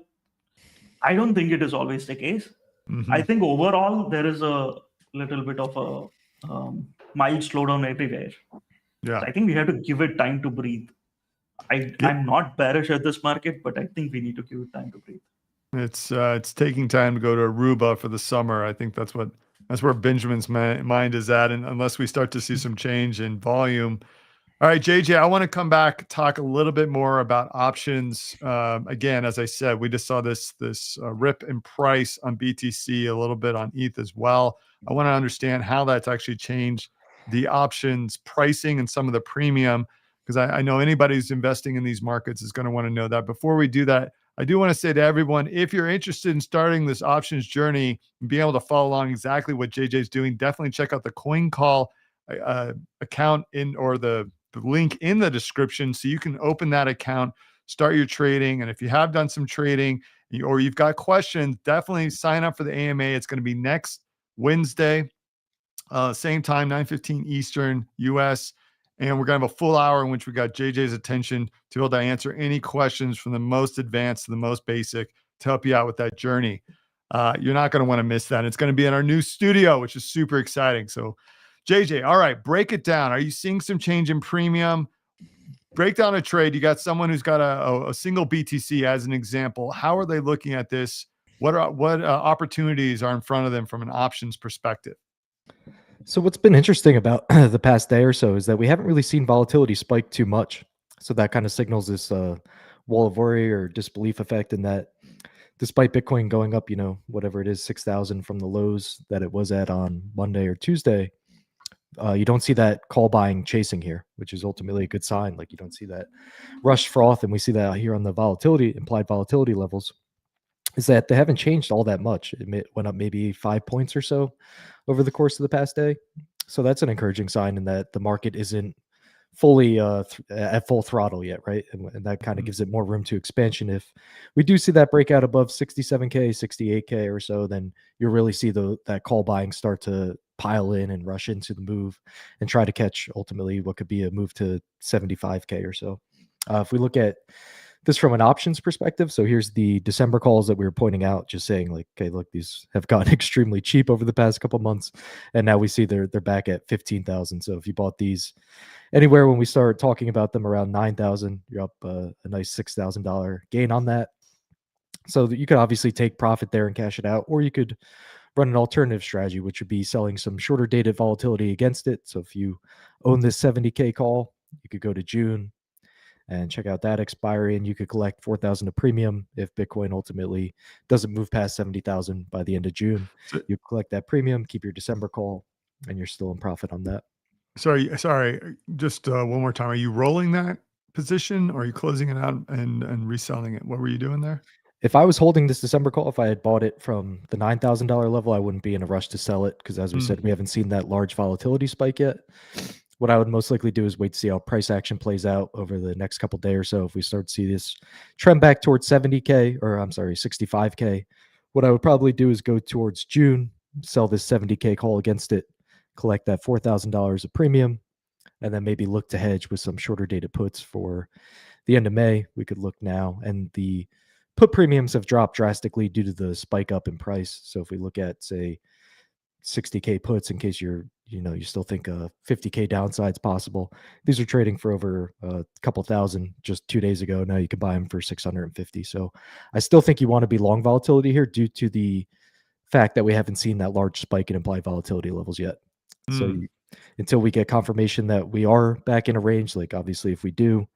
I don't think it is always the case. I think overall there is a little bit of a mild slowdown everywhere. Yeah. So I think we have to give it time to breathe. I'm not bearish at this market, but I think we need to give it time to breathe. It's taking time to go to Aruba for the summer. I think that's where Benjamin's mind is at, and unless we start to see some change in volume. All right, JJ, I want to come back, talk a little bit more about options. Again, as I said, we just saw this rip in price on BTC, a little bit on ETH as well. I want to understand how that's actually changed the options pricing and some of the premium, because I know anybody who's investing in these markets is going to want to know that. Before we do that, I do want to say to everyone, if you're interested in starting this options journey and being able to follow along exactly what JJ's doing, definitely check out the CoinCall account or the link in the description so you can open that account, start your trading. And if you have done some trading or you've got questions, definitely sign up for the AMA. It's going to be next Wednesday, same time, 9:15 Eastern US. And we're going to have a full hour in which we got JJ's attention to be able to answer any questions from the most advanced to the most basic to help you out with that journey. You're not going to want to miss that. It's going to be in our new studio, which is super exciting. So JJ, all right, break it down. Are you seeing some change in premium? Break down a trade. You got someone who's got a single BTC as an example. How are they looking at this? What opportunities are in front of them from an options perspective? So what's been interesting about the past day or so is that we haven't really seen volatility spike too much. So that kind of signals this wall of worry or disbelief effect in that despite Bitcoin going up, whatever it is, 6,000 from the lows that it was at on Monday or Tuesday, you don't see that call buying chasing here, which is ultimately a good sign. Like you don't see that rush froth. And we see that here on the implied volatility levels, is that they haven't changed all that much. It went up maybe 5 points or so over the course of the past day. So that's an encouraging sign in that the market isn't fully at full throttle yet, right? And that kind of gives it more room to expansion. If we do see that breakout above 67K, 68K or so, then you'll really see that call buying start to pile in and rush into the move and try to catch ultimately what could be a move to 75K or so. If we look at this from an options perspective, so here's the December calls that we were pointing out, just saying like, okay, look, these have gotten extremely cheap over the past couple months, and now we see they're back at 15,000. So if you bought these anywhere when we started talking about them around 9,000, you're up a nice $6,000 gain on that. So that you could obviously take profit there and cash it out, or you could run an alternative strategy, which would be selling some shorter dated volatility against it. So if you own this 70K call, you could go to June and check out that expiry, and you could collect 4,000 of premium if Bitcoin ultimately doesn't move past 70,000 by the end of June. You collect that premium, keep your December call, and you're still in profit on that. Sorry, just one more time. Are you rolling that position, or are you closing it out and reselling it? What were you doing there? If I was holding this December call, if I had bought it from the $9,000 level, I wouldn't be in a rush to sell it because, as we said, we haven't seen that large volatility spike yet. What I would most likely do is wait to see how price action plays out over the next couple of days or so. If we start to see this trend back towards 65K, what I would probably do is go towards June, sell this 70K call against it, collect that $4,000 of premium, and then maybe look to hedge with some shorter dated puts for the end of May. We could look now, and the put premiums have dropped drastically due to the spike up in price. So if we look at, say, 60K puts, in case you still think 50K downside's possible, these are trading for over a couple thousand just 2 days ago. Now you can buy them for 650. So I still think you want to be long volatility here due to the fact that we haven't seen that large spike in implied volatility levels yet. So until we get confirmation that we are back in a range, like obviously if we do,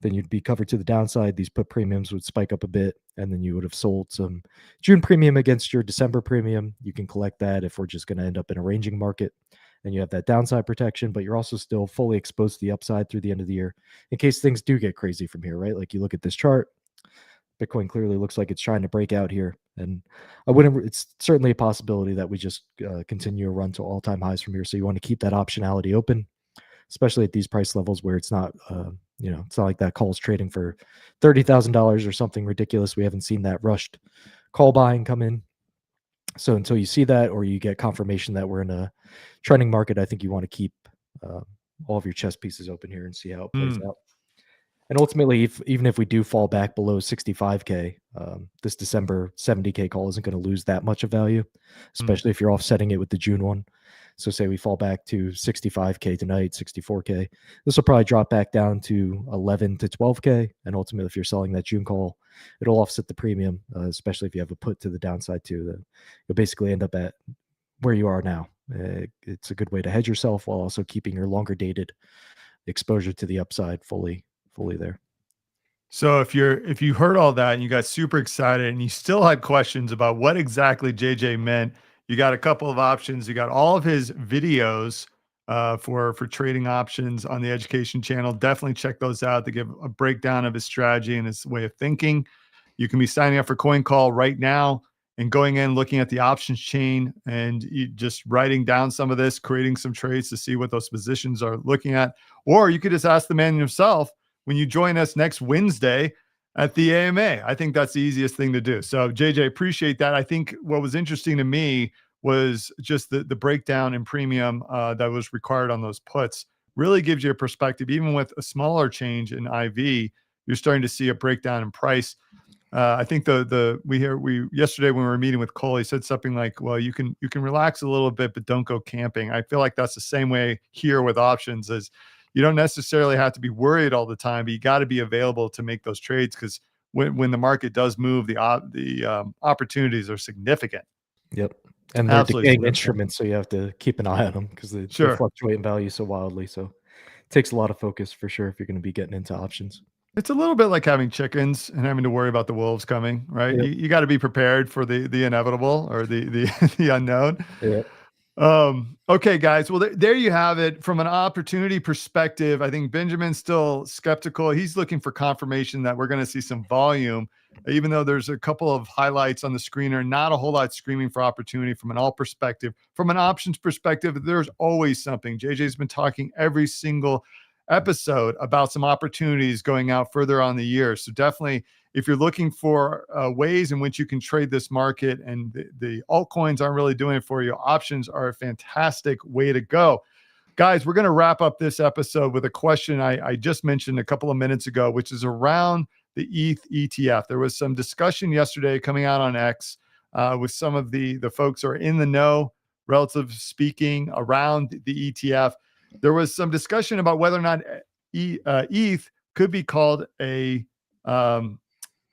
then you'd be covered to the downside. These put premiums would spike up a bit, and then you would have sold some June premium against your December premium. You can collect that if we're just going to end up in a ranging market, and you have that downside protection, but you're also still fully exposed to the upside through the end of the year in case things do get crazy from here, right? Like you look at this chart, Bitcoin clearly looks like it's trying to break out here, and it's certainly a possibility that we just continue a run to all-time highs from here. So you want to keep that optionality open, especially at these price levels where it's not it's not like that call's trading for $30,000 or something ridiculous. We haven't seen that rushed call buying come in. So until you see that, or you get confirmation that we're in a trending market, I think you want to keep all of your chess pieces open here and see how it plays out. And ultimately, even if we do fall back below 65K, this December 70K call isn't going to lose that much of value, especially if you're offsetting it with the June one. So say we fall back to 65K tonight, 64K, this will probably drop back down to 11 to 12K. And ultimately, if you're selling that June call, it'll offset the premium, especially if you have a put to the downside too. You'll basically end up at where you are now. It's a good way to hedge yourself while also keeping your longer dated exposure to the upside fully there. So if you heard all that and you got super excited and you still had questions about what exactly JJ meant, you got a couple of options. You got all of his videos for trading options on the education channel. Definitely check those out. They give a breakdown of his strategy and his way of thinking. You can be signing up for Coin Call right now and going in, looking at the options chain and just writing down some of this, creating some trades to see what those positions are looking at. Or you could just ask the man himself when you join us next Wednesday at the AMA. I think that's the easiest thing to do. So JJ, appreciate that. I think what was interesting to me was just the breakdown in premium that was required on those puts. Really gives you a perspective. Even with a smaller change in IV, you're starting to see a breakdown in price. I think we yesterday when we were meeting with Cole, he said something like, well, you can relax a little bit, but don't go camping. I feel like that's the same way here with options. Is you don't necessarily have to be worried all the time, but you got to be available to make those trades, because when the market does move, the opportunities are significant. Yep. And they're decaying instruments, so you have to keep an eye on them because they fluctuate in value so wildly. So it takes a lot of focus for sure if you're going to be getting into options. It's a little bit like having chickens and having to worry about the wolves coming, right? Yep. You got to be prepared for the inevitable or the unknown. Yeah. Okay, guys. Well, there you have it. From an opportunity perspective, I think Benjamin's still skeptical. He's looking for confirmation that we're going to see some volume, even though there's a couple of highlights on the screener, not a whole lot screaming for opportunity from an alt perspective. From an options perspective, there's always something. JJ's been talking every single episode about some opportunities going out further on the year. So definitely, if you're looking for ways in which you can trade this market and the altcoins aren't really doing it for you, options are a fantastic way to go. Guys, we're going to wrap up this episode with a question I just mentioned a couple of minutes ago, which is around the ETH ETF. There was some discussion yesterday coming out on X with some of the folks who are in the know, relative speaking, around the ETF. There was some discussion about whether or not ETH could be called a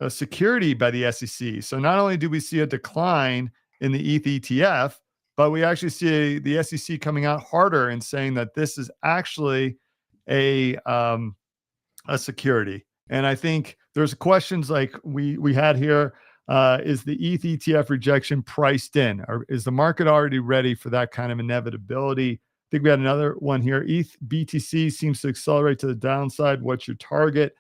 security by the SEC. So not only do we see a decline in the ETH ETF, but we actually see the SEC coming out harder and saying that this is actually a security. And I think there's questions like we had here. Is the ETH ETF rejection priced in, or is the market already ready for that kind of inevitability? I think we had another one here. ETH BTC seems to accelerate to the downside. What's your target?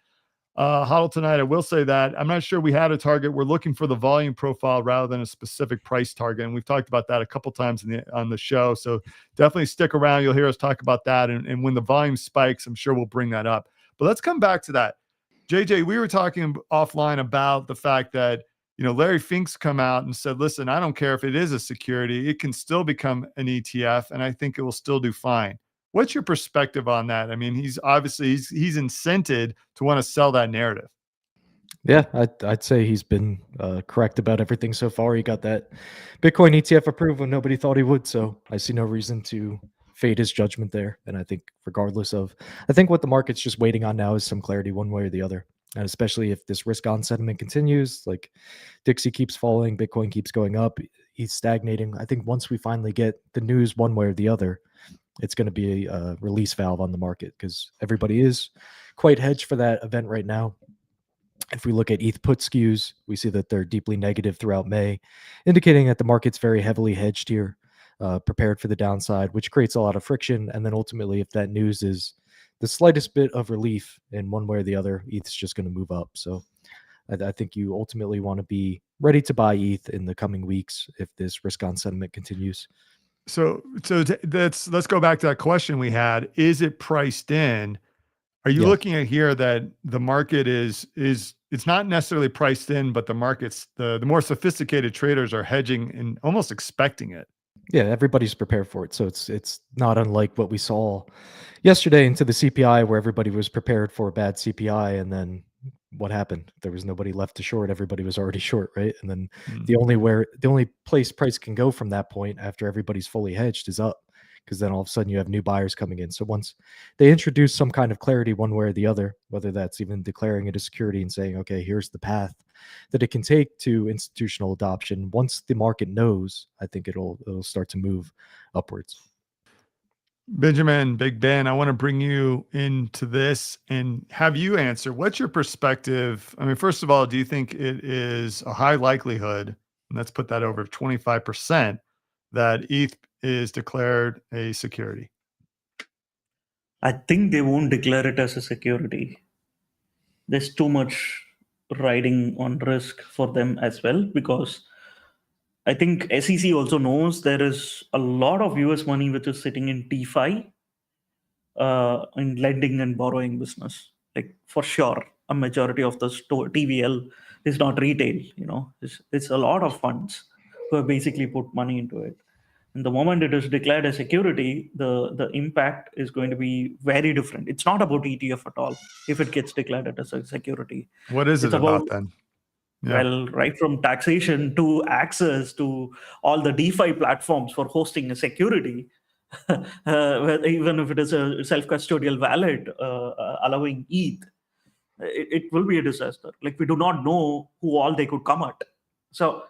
Huddle tonight, I will say that I'm not sure we had a target. We're looking for the volume profile rather than a specific price target. And we've talked about that a couple times on the show. So definitely stick around. You'll hear us talk about that. And when the volume spikes, I'm sure we'll bring that up. But let's come back to that. JJ, we were talking offline about the fact that, Larry Fink's come out and said, listen, I don't care if it is a security, it can still become an ETF, and I think it will still do fine. What's your perspective on that? I mean, he's incented to want to sell that narrative. Yeah, I'd say he's been correct about everything so far. He got that Bitcoin ETF approved when nobody thought he would, so I see no reason to fade his judgment there. And I think I think what the market's just waiting on now is some clarity one way or the other. And especially if this risk-on sentiment continues, like Dixie keeps falling, Bitcoin keeps going up, he's stagnating. I think once we finally get the news one way or the other, it's going to be a release valve on the market because everybody is quite hedged for that event right now. If we look at ETH put skews, we see that they're deeply negative throughout May, indicating that the market's very heavily hedged here, prepared for the downside, which creates a lot of friction. And then ultimately, if that news is the slightest bit of relief in one way or the other, ETH's just going to move up. So I think you ultimately want to be ready to buy ETH in the coming weeks if this risk-on sentiment continues. So let's go back to that question we had. Is it priced in? Are you looking at here that the market is it's not necessarily priced in, but the market's the more sophisticated traders are hedging and almost expecting it? Yeah, everybody's prepared for it. So it's not unlike what we saw yesterday into the CPI, where everybody was prepared for a bad CPI, and then what happened? There was nobody left to short. Everybody was already short, right? And then the only place price can go from that point after everybody's fully hedged is up, because then all of a sudden you have new buyers coming in. So once they introduce some kind of clarity one way or the other, whether that's even declaring it a security and saying, okay, here's the path that it can take to institutional adoption, once the market knows, I think it'll start to move upwards. Benjamin, Big Ben, I want to bring you into this and have you answer. What's your perspective? I mean, first of all, do you think it is a high likelihood, and let's put that over 25%, that ETH is declared a security? I think they won't declare it as a security. There's too much riding on risk for them as well, because I think SEC also knows there is a lot of US money which is sitting in DeFi, in lending and borrowing business. Like for sure, a majority of the TVL is not retail. It's a lot of funds who have basically put money into it. And the moment it is declared a security, the impact is going to be very different. It's not about ETF at all if it gets declared as a security. What is It's it about about, then? well, right from taxation to access to all the DeFi platforms for hosting a security, even if it is a self-custodial wallet allowing ETH, it will be a disaster. Like, we do not know who all they could come at. So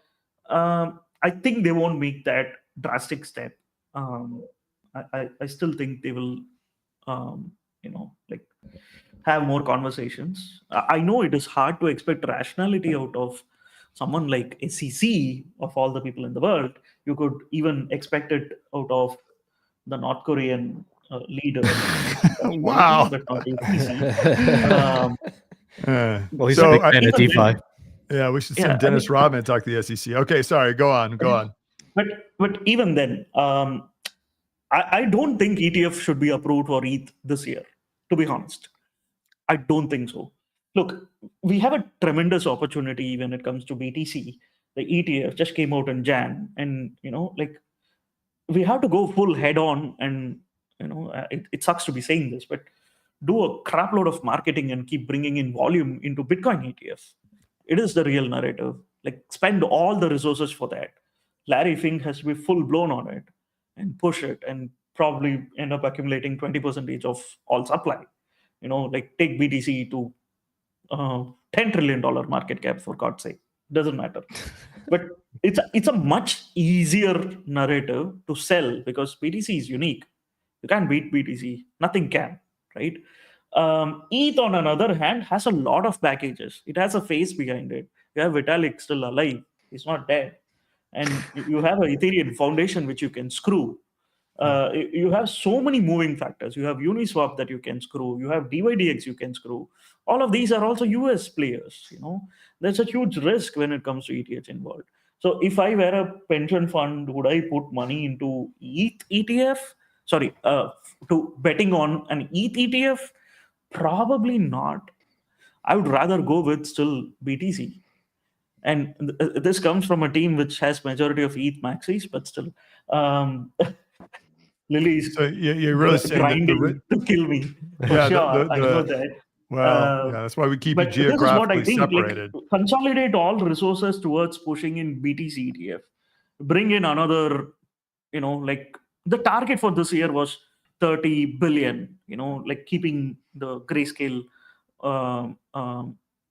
I think they won't make that drastic step. I still think they will, like, have more conversations. I know it is hard to expect rationality out of someone like SEC, of all the people in the world. You could even expect it out of the North Korean leader. Wow. But not SEC. Well, he's a big fan of even DeFi. then- Yeah, we should send Dennis Rodman to talk to the SEC. Okay, sorry, go on. But even then, I don't think ETF should be approved for ETH this year, to be honest. I don't think so. Look, we have a tremendous opportunity when it comes to BTC. The ETF just came out in Jan, and like, we have to go full head on. And it sucks to be saying this, but do a crap load of marketing and keep bringing in volume into Bitcoin ETF. It is the real narrative. Like, spend all the resources for that. Larry Fink has to be full blown on it and push it, and probably end up accumulating 20% of all supply. Like, take BTC to $10 trillion market cap, for God's sake. Doesn't matter. But it's a much easier narrative to sell, because BTC is unique. You can't beat BTC. Nothing can, right? ETH, on another hand, has a lot of packages. It has a face behind it. You have Vitalik still alive. He's not dead. And you have an Ethereum foundation which you can screw. You have so many moving factors. You have Uniswap that you can screw. You have DYDX you can screw. All of these are also US players. There's a huge risk when it comes to ETH involved. So if I were a pension fund, would I put money into ETH ETF? Sorry, to betting on an ETH ETF? Probably not. I would rather go with still BTC. And this comes from a team which has majority of ETH maxis, but still, Lily's So you're really saying grinding to kill me. For sure, I know that. Well, that's why we keep it geographically this is what I think, separated. Like, consolidate all resources towards pushing in BTC ETF. Bring in another, like, the target for this year was 30 billion, like, keeping the Grayscale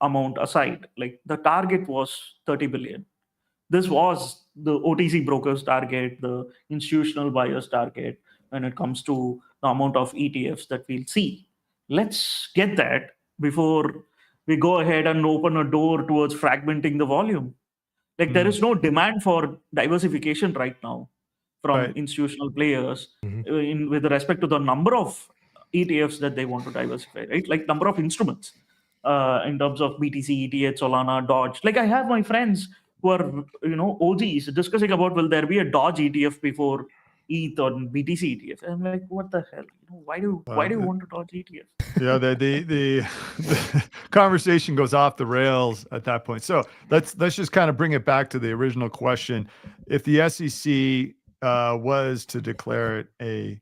amount aside. Like, the target was 30 billion. This was the OTC brokers target, the institutional buyers target, when it comes to the amount of ETFs that we'll see. Let's get that before we go ahead and open a door towards fragmenting the volume. Like, there is no demand for diversification right now from institutional players with respect to the number of ETFs that they want to diversify, right? Like, number of instruments in terms of BTC, ETH, Solana, Dodge. Like, I have my friends who are, OGs discussing about, will there be a Dodge ETF before ETH or BTC ETF? And I'm like, what the hell? Why do you want a Dodge ETF? Yeah, the conversation goes off the rails at that point. So let's just kind of bring it back to the original question. If the SEC was to declare it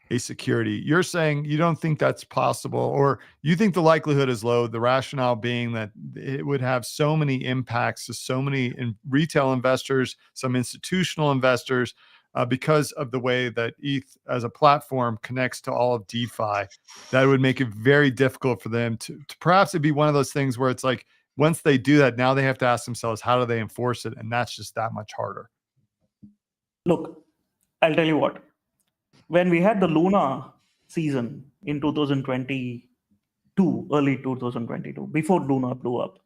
a security, you're saying you don't think that's possible, or you think the likelihood is low, the rationale being that it would have so many impacts to so many retail investors, some institutional investors, because of the way that ETH as a platform connects to all of DeFi, that would make it very difficult for them to perhaps it'd be one of those things where it's like, once they do that, now they have to ask themselves, how do they enforce it? And that's just that much harder. Look, I'll tell you what. When we had the Luna season in 2022, early 2022, before Luna blew up,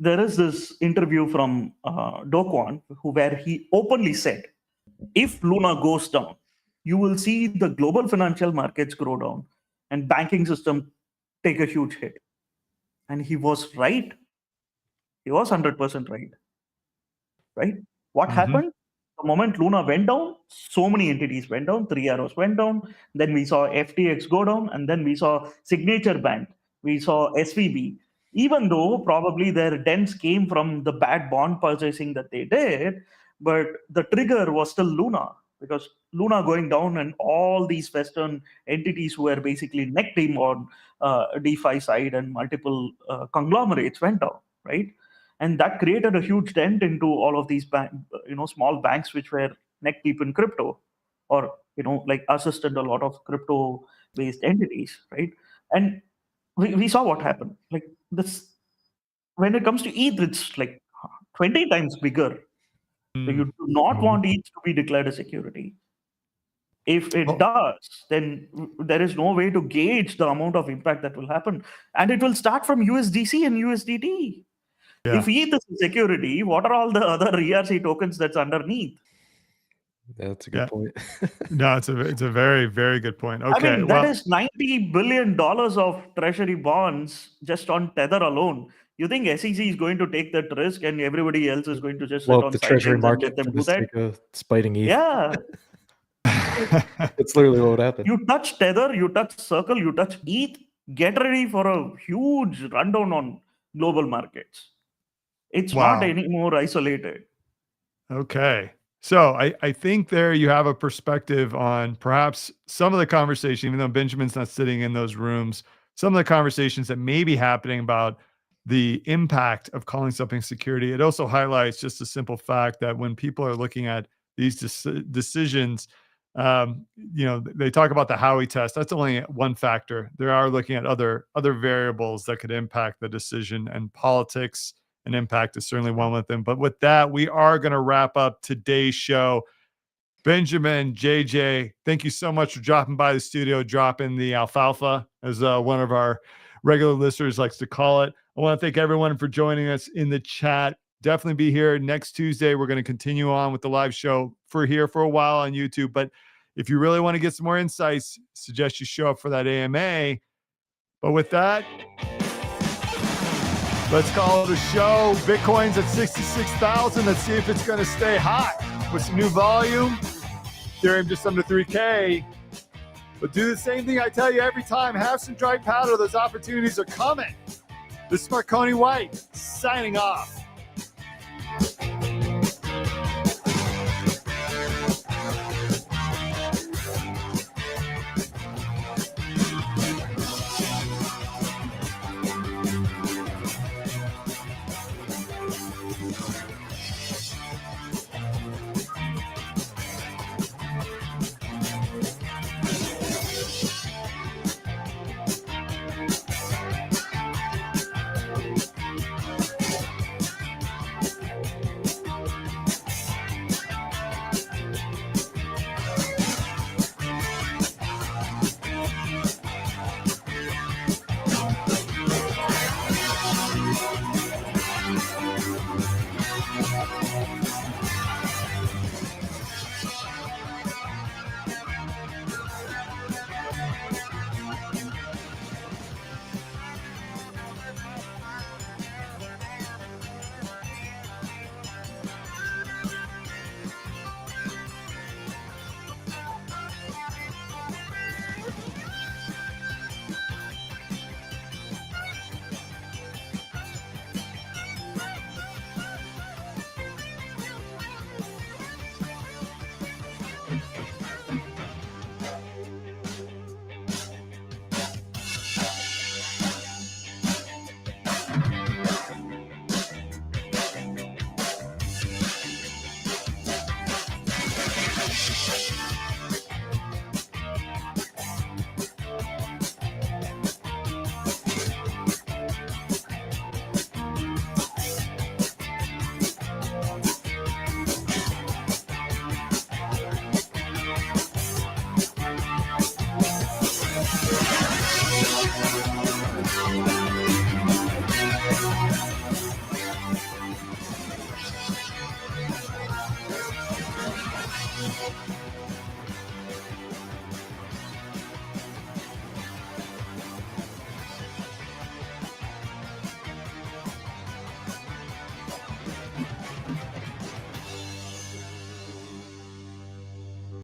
there is this interview from Do Kwon, where he openly said, if Luna goes down, you will see the global financial markets go down and banking system take a huge hit. And he was right. He was 100% right? What happened? The moment Luna went down, so many entities went down, 3 arrows went down. Then we saw FTX go down, and then we saw Signature Bank. We saw SVB. Even though probably their dents came from the bad bond purchasing that they did, but the trigger was still Luna, because Luna going down and all these Western entities who were basically neck team on DeFi side and multiple conglomerates went down, right? And that created a huge dent into all of these small banks which were neck deep in crypto, or like assisted a lot of crypto based entities, right? And we saw what happened. Like this, when it comes to ETH, it's like 20 times bigger. So you do not want ETH to be declared a security. If it does, then there is no way to gauge the amount of impact that will happen. And it will start from USDC and USDT. Yeah. If ETH is a security, what are all the other ERC tokens that's underneath? That's a good point. No, it's a very, very good point. Okay, I mean, that is $90 billion of treasury bonds just on Tether alone. You think SEC is going to take that risk and everybody else is going to just sit on the treasury market and let them do that? Spiting ETH. Yeah. It's literally what would happen. You touch Tether, you touch Circle, you touch ETH, get ready for a huge rundown on global markets. It's not any more isolated. Okay. So I think there you have a perspective on perhaps some of the conversation, even though Benjamin's not sitting in those rooms, some of the conversations that may be happening about the impact of calling something security. It also highlights just a simple fact that when people are looking at these decisions, they talk about the Howey test. That's only one factor. They are looking at other variables that could impact the decision, and politics and impact is certainly one with them. But with that, we are going to wrap up today's show. Benjamin, JJ, thank you so much for dropping by the studio, dropping the alfalfa, as one of our regular listeners likes to call it. I want to thank everyone for joining us in the chat. Definitely be here next Tuesday. We're going to continue on with the live show for a while on YouTube. But if you really want to get some more insights, suggest you show up for that AMA. But with that, let's call it a show. Bitcoin's at 66,000. Let's see if it's going to stay hot with some new volume. Ethereum just under 3K. But do the same thing I tell you every time. Have some dry powder. Those opportunities are coming. This is Marconi White signing off.